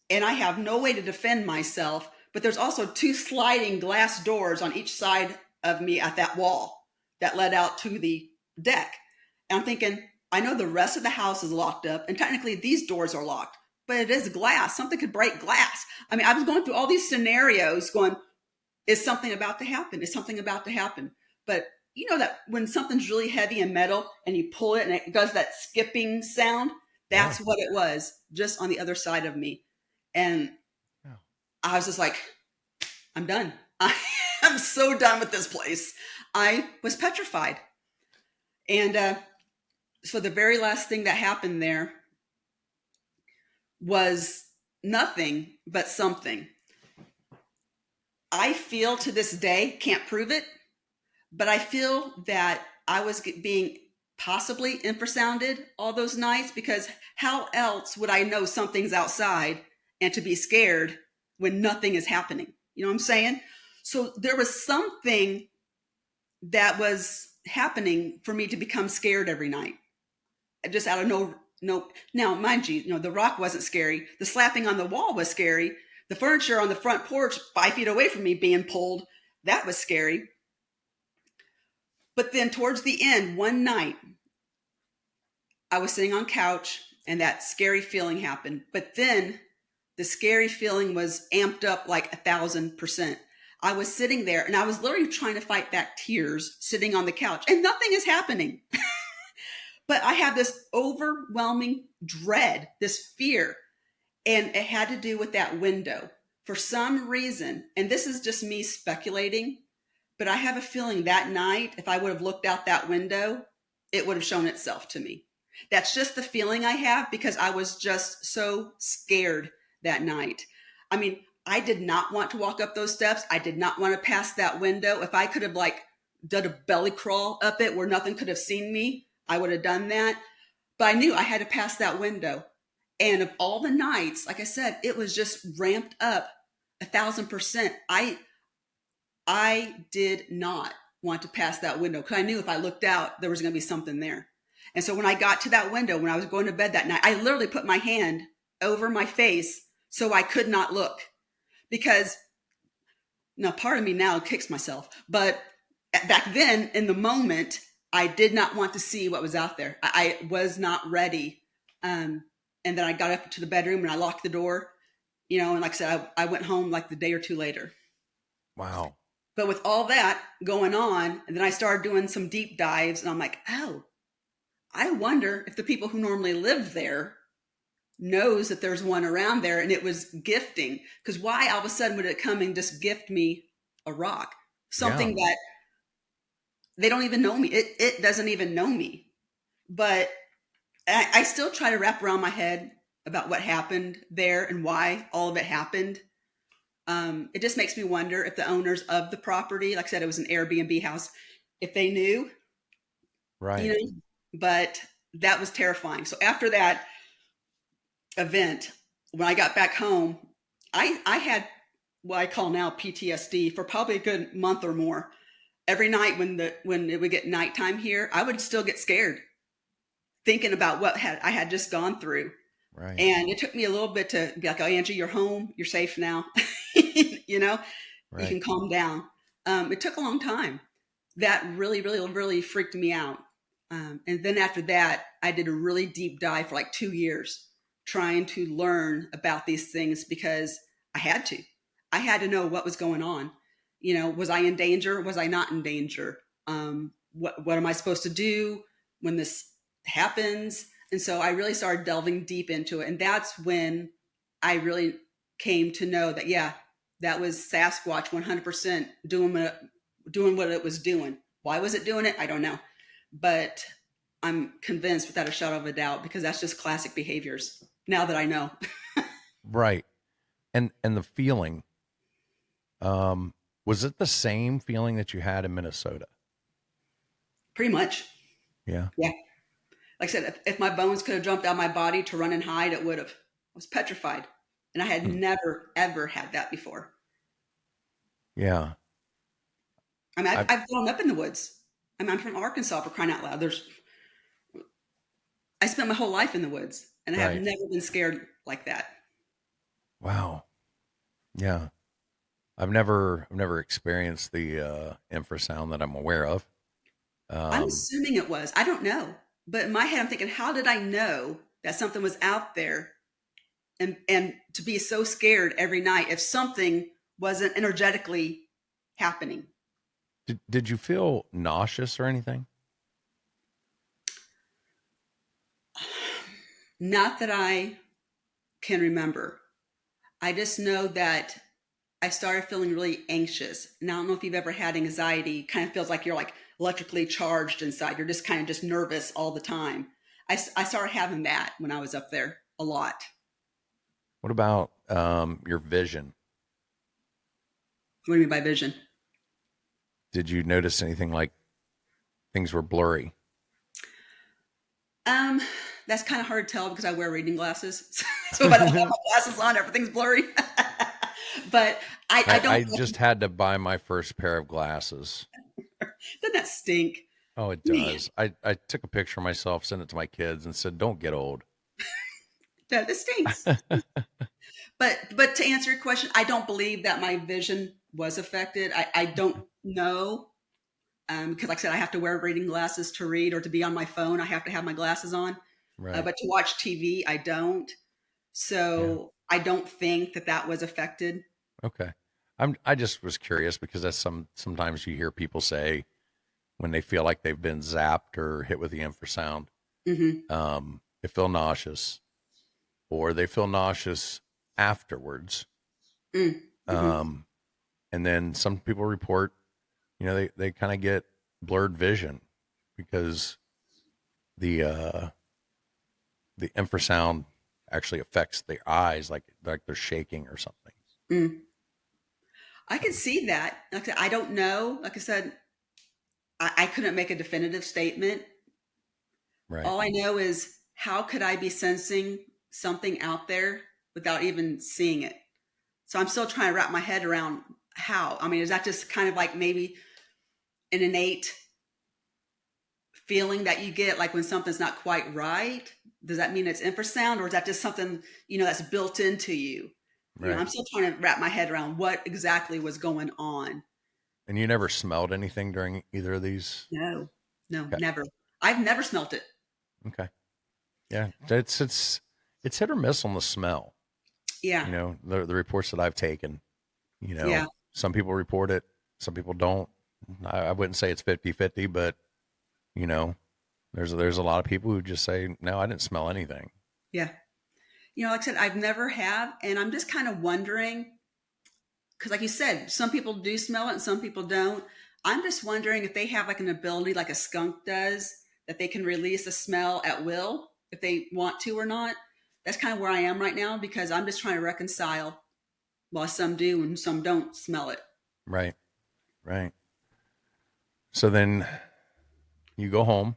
[SPEAKER 3] and I have no way to defend myself, but there's also 2 sliding glass doors on each side of me at that wall that led out to the deck. And I'm thinking, I know the rest of the house is locked up, and technically these doors are locked, but it is glass. Something could break glass. I mean, I was going through all these scenarios going, is something about to happen? Is something about to happen? But you know that when something's really heavy and metal and you pull it and it does that skipping sound, that's what it was, just on the other side of me. And I was just like, I'm done. I'm so done with this place. I was petrified. And so the very last thing that happened there was nothing but something. I feel to this day, can't prove it, but I feel that I was being possibly infrasounded all those nights, because how else would I know something's outside and to be scared when nothing is happening? You know what I'm saying? So there was something that was happening for me to become scared every night. Just out of no. Now, mind you, the rock wasn't scary. The slapping on the wall was scary. The furniture on the front porch 5 feet away from me being pulled, that was scary. But then towards the end, one night, I was sitting on couch and that scary feeling happened. But then the scary feeling was amped up like 1,000%. I was sitting there and I was literally trying to fight back tears sitting on the couch, and nothing is happening. But I have this overwhelming dread, this fear, and it had to do with that window. For some reason, and this is just me speculating, but I have a feeling that night, if I would have looked out that window, it would have shown itself to me. That's just the feeling I have because I was just so scared that night. I mean, I did not want to walk up those steps. I did not want to pass that window. If I could have like done a belly crawl up it where nothing could have seen me, I would have done that. But I knew I had to pass that window. And of all the nights, like I said, it was just ramped up 1,000%. I did not want to pass that window because I knew if I looked out, there was going to be something there. And so when I got to that window, when I was going to bed that night, I literally put my hand over my face so I could not look. Because now part of me now kicks myself, but back then in the moment, I did not want to see what was out there. I was not ready. And then I got up to the bedroom and I locked the door, and like I said, I went home like the day or two later.
[SPEAKER 1] Wow.
[SPEAKER 3] But with all that going on, and then I started doing some deep dives and I'm like, oh, I wonder if the people who normally live there knows that there's one around there, and it was gifting. Because why all of a sudden would it come and just gift me a rock? Something that they don't even know me. It doesn't even know me. But I still try to wrap around my head about what happened there and why all of it happened. It just makes me wonder if the owners of the property, like I said, it was an Airbnb house, if they knew.
[SPEAKER 1] Right.
[SPEAKER 3] But that was terrifying. So after that event, when I got back home, I had what I call now PTSD for probably a good month or more. Every night when it would get nighttime here, I would still get scared thinking about what I had just gone through.
[SPEAKER 1] Right.
[SPEAKER 3] And it took me a little bit to be like, oh, Angie, you're home. You're safe now.
[SPEAKER 1] Right.
[SPEAKER 3] You can calm down. It took a long time. That really, really, really freaked me out. And then after that, I did a really deep dive for like 2 years trying to learn about these things because I had to. I had to know what was going on. Was I in danger? Was I not in danger? What am I supposed to do when this happens? And so I really started delving deep into it. And that's when I really came to know that, yeah, that was Sasquatch 100% doing what it was doing. Why was it doing it? I don't know. But I'm convinced without a shadow of a doubt because that's just classic behaviors now that I know.
[SPEAKER 1] Right. And the feeling, was it the same feeling that you had in Minnesota?
[SPEAKER 3] Pretty much.
[SPEAKER 1] Yeah.
[SPEAKER 3] Yeah. Like I said, if my bones could have jumped out of my body to run and hide, it would have. I was petrified. And I had never, ever had that before.
[SPEAKER 1] Yeah.
[SPEAKER 3] I mean, I've grown up in the woods. I mean, I'm from Arkansas, for crying out loud. I spent my whole life in the woods, and I have never been scared like that.
[SPEAKER 1] Wow. Yeah. I've never experienced the infrasound that I'm aware of.
[SPEAKER 3] I'm assuming it was. I don't know. But in my head, I'm thinking, how did I know that something was out there and to be so scared every night if something wasn't energetically happening?
[SPEAKER 1] Did you feel nauseous or anything?
[SPEAKER 3] Not that I can remember. I just know that I started feeling really anxious. And I don't know if you've ever had anxiety. It kind of feels like you're like electrically charged inside. You're just kind of just nervous all the time. I started having that when I was up there a lot.
[SPEAKER 1] What about your vision?
[SPEAKER 3] What do you mean by vision?
[SPEAKER 1] Did you notice anything like things were blurry?
[SPEAKER 3] That's kind of hard to tell because I wear reading glasses. So if I don't have my glasses on, everything's blurry. But I don't.
[SPEAKER 1] I just had to buy my first pair of glasses.
[SPEAKER 3] Doesn't that stink?
[SPEAKER 1] Oh, it does. I took a picture of myself, sent it to my kids, and said, "Don't get old."
[SPEAKER 3] That stinks. But to answer your question, I don't believe that my vision was affected. I don't know. Because like I said, I have to wear reading glasses to read, or to be on my phone, I have to have my glasses on.
[SPEAKER 1] Right.
[SPEAKER 3] But to watch TV, I don't. So I don't think that was affected.
[SPEAKER 1] Okay. I just was curious because that's sometimes you hear people say when they feel like they've been zapped or hit with the infrasound.
[SPEAKER 3] Mm-hmm.
[SPEAKER 1] They feel nauseous, or they feel nauseous afterwards.
[SPEAKER 3] Mm-hmm.
[SPEAKER 1] Um, and then some people report, they kind of get blurred vision because the the infrasound actually affects their eyes, like they're shaking or something.
[SPEAKER 3] Mm. I can see that. Like I said, I don't know. Like I said, I couldn't make a definitive statement.
[SPEAKER 1] Right.
[SPEAKER 3] All I know is how could I be sensing something out there without even seeing it? So I'm still trying to wrap my head around how. I mean, is that just kind of like maybe an innate feeling that you get like when something's not quite right? Does that mean it's infrasound, or is that just something, that's built into you?
[SPEAKER 1] Right.
[SPEAKER 3] I'm still trying to wrap my head around what exactly was going on.
[SPEAKER 1] And you never smelled anything during either of these?
[SPEAKER 3] No, no,
[SPEAKER 1] Okay.
[SPEAKER 3] never. I've never smelt it.
[SPEAKER 1] Okay. Yeah. It's hit or miss on the smell.
[SPEAKER 3] Yeah,
[SPEAKER 1] The reports that I've taken,
[SPEAKER 3] yeah,
[SPEAKER 1] some people report it, some people don't. I wouldn't say it's 50-50, but you know, there's a lot of people who just say, no, I didn't smell anything.
[SPEAKER 3] yeah. Like I said, I've never have, and I'm just kind of wondering because, like you said, some people do smell it and some people don't. I'm just wondering if they have like an ability, like a skunk does, that they can release a smell at will if they want to or not. That's kind of where I am right now because I'm just trying to reconcile why some do and some don't smell it.
[SPEAKER 1] Right. Right. So then you go home,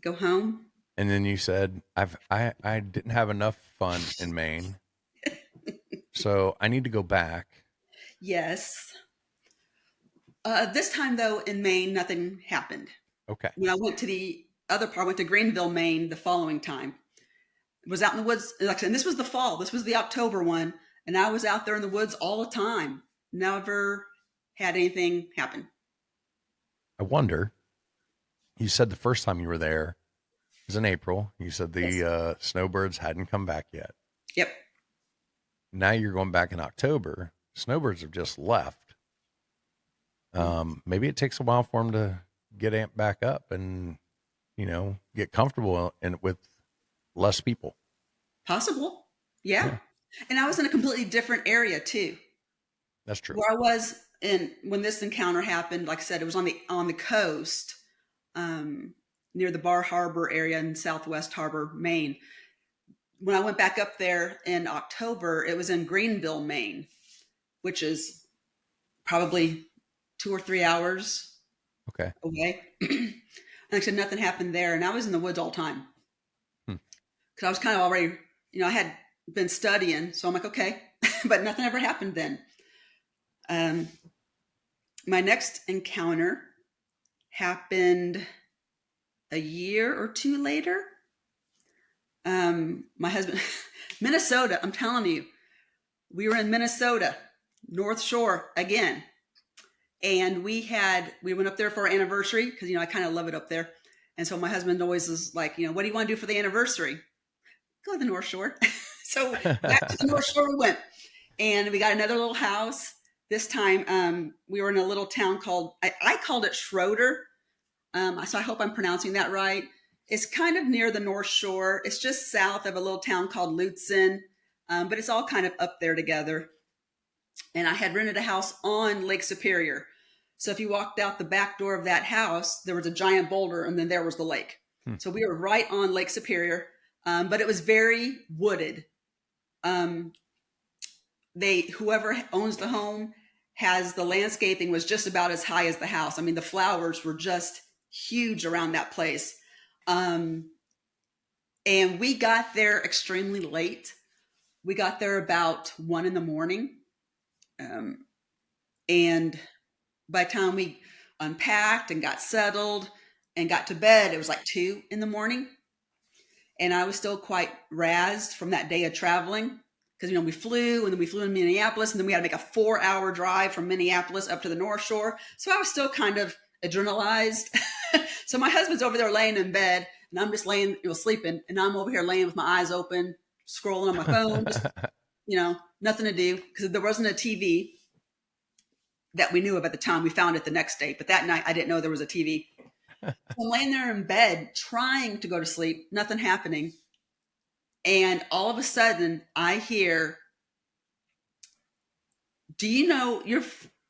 [SPEAKER 3] Go home.
[SPEAKER 1] and then you said, I didn't have enough fun in Maine, so I need to go back.
[SPEAKER 3] Yes. This time, though, in Maine, nothing happened.
[SPEAKER 1] Okay.
[SPEAKER 3] When I went to the other part, I went to Greenville, Maine the following time. Was out in the woods, like I said, and this was the fall. This was the October one, and I was out there in the woods all the time. Never had anything happen.
[SPEAKER 1] I wonder, you said the first time you were there was in April. You said
[SPEAKER 3] Yes.
[SPEAKER 1] the snowbirds hadn't come back yet.
[SPEAKER 3] Yep.
[SPEAKER 1] Now you're going back in October. Snowbirds have just left. Maybe it takes a while for them to get amped back up and, get comfortable with less people.
[SPEAKER 3] Possible. Yeah.
[SPEAKER 1] Yeah,
[SPEAKER 3] And I was in a completely different area too.
[SPEAKER 1] that's true.
[SPEAKER 3] Where I was in when this encounter happened, like I said, it was on the coast, near the Bar Harbor area in Southwest Harbor, Maine. When I went back up there in October, it was in Greenville, Maine, which is probably 2 or 3 hours
[SPEAKER 1] Okay.
[SPEAKER 3] away. And like I said, nothing happened there. And I was in the woods all the time
[SPEAKER 1] Hmm.
[SPEAKER 3] because I was kind of already, I had been studying. So I'm like, okay, but nothing ever happened then. My next encounter happened a year or two later. My husband, Minnesota, I'm telling you, we were in Minnesota, North Shore again. And we went up there for our anniversary because, I kind of love it up there. And so my husband always is like, what do you want to do for the anniversary? Go to the North Shore. So back to the North Shore we went. And we got another little house. This time we were in a little town called, I called it Schroeder. So I hope I'm pronouncing that right. It's kind of near the North Shore. It's just south of a little town called Lutzen, but it's all kind of up there together. And I had rented a house on Lake Superior. So if you walked out the back door of that house, there was a giant boulder and then there was the lake.
[SPEAKER 1] Hmm.
[SPEAKER 3] So we were right on Lake Superior, but it was very wooded. Whoever owns the home has the landscaping was just about as high as the house. I mean, the flowers were just huge around that place. And we got there extremely late. We got there about 1 a.m. And by the time we unpacked and got settled and got to bed, it was like 2 a.m. And I was still quite razzed from that day of traveling because, we flew and then we flew in Minneapolis and then we had to make a 4-hour drive from Minneapolis up to the North Shore. So I was still kind of adrenalized. So my husband's over there laying in bed and I'm just laying, sleeping. And I'm over here laying with my eyes open, scrolling on my phone, just, nothing to do because there wasn't a TV that we knew of at the time. We found it the next day, but that night I didn't know there was a TV. I'm laying there in bed trying to go to sleep, nothing happening. And all of a sudden I hear, do you know,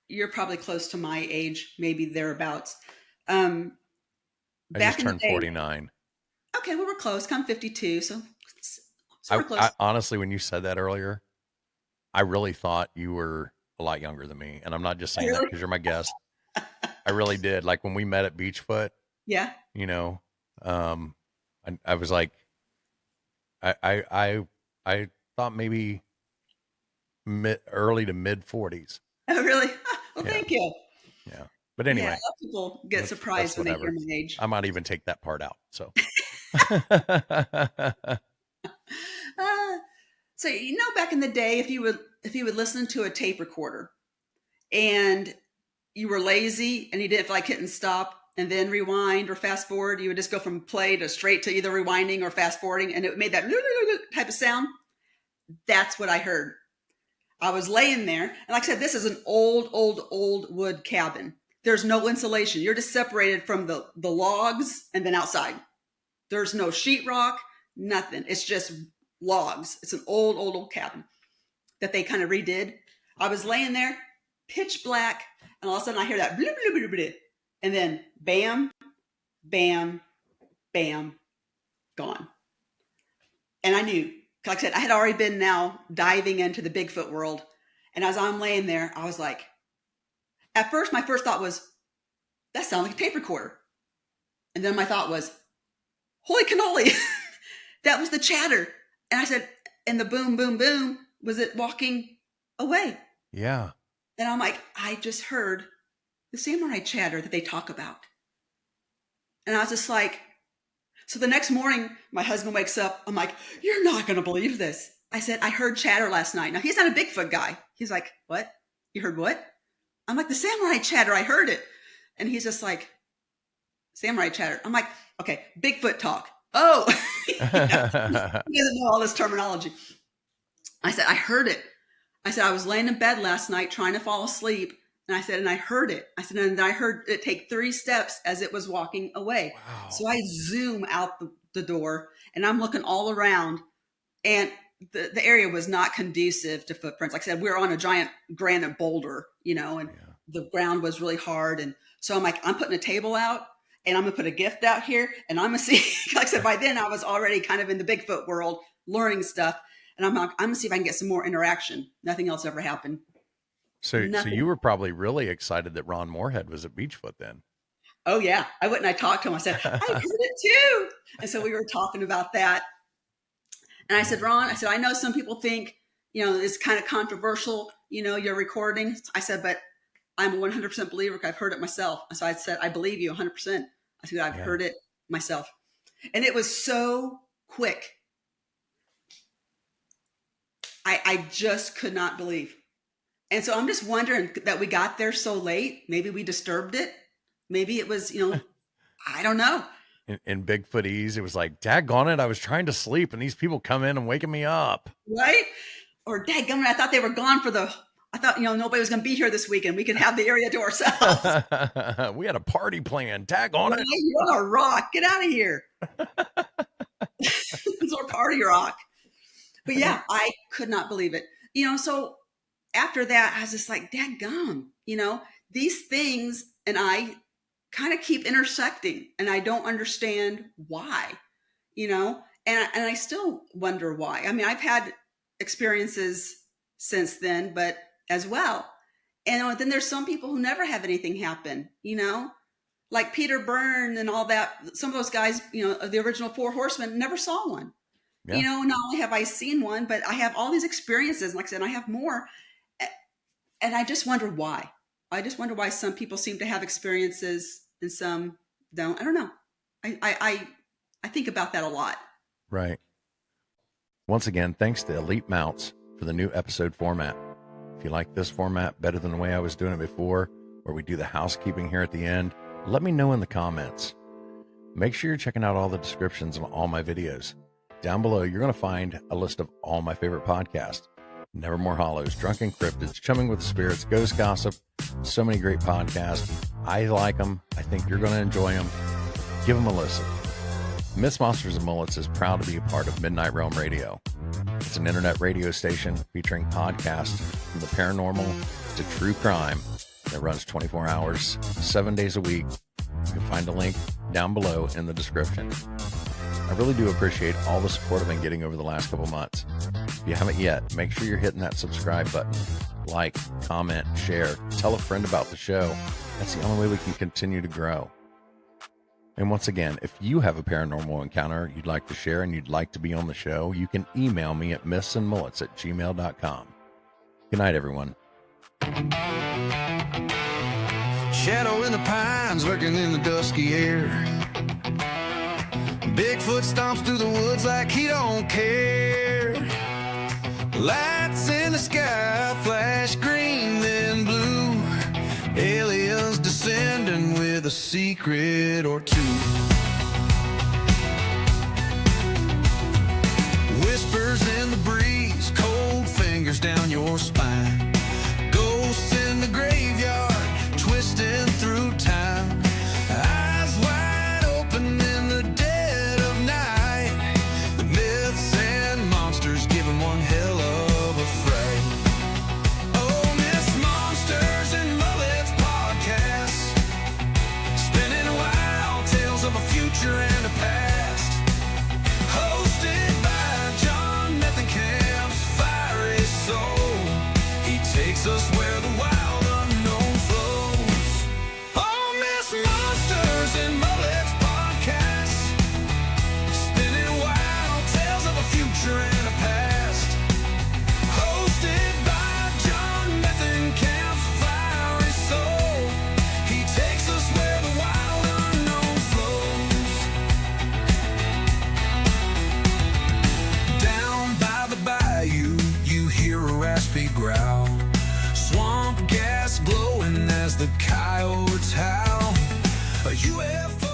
[SPEAKER 3] you're probably close to my age, maybe thereabouts.
[SPEAKER 1] I
[SPEAKER 3] Back
[SPEAKER 1] just
[SPEAKER 3] in the
[SPEAKER 1] turned
[SPEAKER 3] day,
[SPEAKER 1] 49.
[SPEAKER 3] okay, well, we're close. I'm 52, so we're close.
[SPEAKER 1] I honestly, when you said that earlier, I really thought you were a lot younger than me. And I'm not just
[SPEAKER 3] Oh,
[SPEAKER 1] saying that
[SPEAKER 3] really?
[SPEAKER 1] because you're my guest. I really did. Like when we met at Beachfoot,
[SPEAKER 3] Yeah.
[SPEAKER 1] you know, um, I was like, I thought maybe early to mid 40s.
[SPEAKER 3] Oh, really? Well,
[SPEAKER 1] Yeah.
[SPEAKER 3] thank you.
[SPEAKER 1] Yeah. But
[SPEAKER 3] Yeah, a
[SPEAKER 1] anyway,
[SPEAKER 3] lot of people get
[SPEAKER 1] that's
[SPEAKER 3] surprised when they hear
[SPEAKER 1] whatever.
[SPEAKER 3] my age.
[SPEAKER 1] I might even take that part out. So,
[SPEAKER 3] Uh, so back in the day, if you would listen to a tape recorder and you were lazy and you didn't feel like hitting stop and then rewind or fast forward, you would just go from play to straight to either rewinding or fast forwarding, and it made that type of sound. That's what I heard. I was laying there, and like I said, this is an old wood cabin. There's no insulation. You're just separated from the logs and then outside. There's no sheetrock, nothing. It's just logs. It's an old cabin that they kind of redid. I was laying there, pitch black, and all of a sudden I hear that blip, blip, blip, blip, and then bam, bam, bam, gone. And I knew, like I said, I had already been now diving into the Bigfoot world. And as I'm laying there, I was like, at first, my first thought was, that sounds like a tape recorder. And then my thought was, holy cannoli, that was the chatter. And I said, and the boom, boom, boom, was it walking away?
[SPEAKER 1] yeah.
[SPEAKER 3] And I'm like, I just heard the samurai chatter that they talk about. And I was just like, so the next morning, my husband wakes up. I'm like, you're not going to believe this. I said, I heard chatter last night. Now, he's not a Bigfoot guy. He's like, what? You heard what? I'm like, the samurai chatter. I heard it. And he's just like, samurai chatter. I'm like, okay, Bigfoot talk. Oh, he doesn't know all this terminology. I said, I heard it. I said, I was laying in bed last night trying to fall asleep. And I said, and I heard it. I said, and I heard it take 3 steps as it was walking away.
[SPEAKER 1] Wow.
[SPEAKER 3] So I zoom out the door and I'm looking all around, and the area was not conducive to footprints. Like I said, we were on a giant granite boulder, and the ground was really hard. And so I'm like, I'm putting a table out and I'm going to put a gift out here. And I'm going to see, like I said, by then I was already kind of in the Bigfoot world learning stuff. And I'm like, I'm going to see if I can get some more interaction. Nothing else ever happened.
[SPEAKER 1] So you were probably really excited that Ron Moorhead was at Beachfoot then.
[SPEAKER 3] Oh yeah. I went and I talked to him. I said, I heard it too. And so we were talking about that. And I said, Ron, I know some people think, it's kind of controversial, your recording. I said, but I'm a 100% believer because I've heard it myself. So I said, I believe you 100%. I said, I've heard it myself. And it was so quick. I just could not believe. And so I'm just wondering that we got there so late. Maybe we disturbed it. Maybe it was, I don't know.
[SPEAKER 1] In Bigfootese, it was like, daggone it, I was trying to sleep and these people come in and waking me up.
[SPEAKER 3] Right? Or daggone it, I thought they were gone I thought, nobody was going to be here this weekend. We could have the area to ourselves.
[SPEAKER 1] We had a party planned. Daggone it.
[SPEAKER 3] You're on a rock. Get out of here. It's our party rock. But yeah, I could not believe it. So after that, I was just like, daggum, these things and I kind of keep intersecting and I don't understand why, and I still wonder why. I mean, I've had experiences since then, but as well. And then there's some people who never have anything happen, like Peter Byrne and all that. Some of those guys, the original 4 Horsemen, never saw one. Yeah. Not only have I seen one, but I have all these experiences. Like I said, I have more. And I just wonder why. I just wonder why some people seem to have experiences and some don't. I don't know. I think about that a lot.
[SPEAKER 1] Right. Once again, thanks to Elite Mounts for the new episode format. If you like this format better than the way I was doing it before, where we do the housekeeping here at the end, let me know in the comments. Make sure you're checking out all the descriptions of all my videos. Down below, you're going to find a list of all my favorite podcasts. Nevermore Hollows, Drunken Cryptids, Chumming with the Spirits, Ghost Gossip. So many great podcasts. I like them. I think you're going to enjoy them. give them a listen. Myths, Monsters, and Mullets is proud to be a part of Midnight Realm Radio. It's an internet radio station featuring podcasts from the paranormal to true crime that runs 24 hours, 7 days a week. You can find a link down below in the description. I really do appreciate all the support I've been getting over the last couple months. If you haven't yet, make sure you're hitting that subscribe button. Like, comment, share, tell a friend about the show. That's the only way we can continue to grow. And once again, if you have a paranormal encounter you'd like to share and you'd like to be on the show, you can email me at mythsandmullets@gmail.com. Good night, everyone.
[SPEAKER 2] Shadow in the pines lurking in the dusky air. Bigfoot stomps through the woods like he don't care. Lights in the sky flash green then blue. Aliens descending with a secret or two. Whispers in the breeze, cold fingers down your spine. Ghosts in the graveyard, twisting through time. Eyes wide open in the dead of night. The myths and monsters give 'em one hell of a fright. Oh, Myths, Monsters, and Mullets podcast, spinning wild tales of a future and a past. Hosted by John Methenkamp's fiery soul. He takes us where the wild unknown flows. Oh, Myths, Monsters, and Mullets podcast, spinning wild tales of a future and a past. Hosted by John Methenkamp's fiery soul. He takes us where the wild unknown flows. Down by the bayou, you hear a raspy growl. Swamp gas glowing as the coyotes howl. A UFO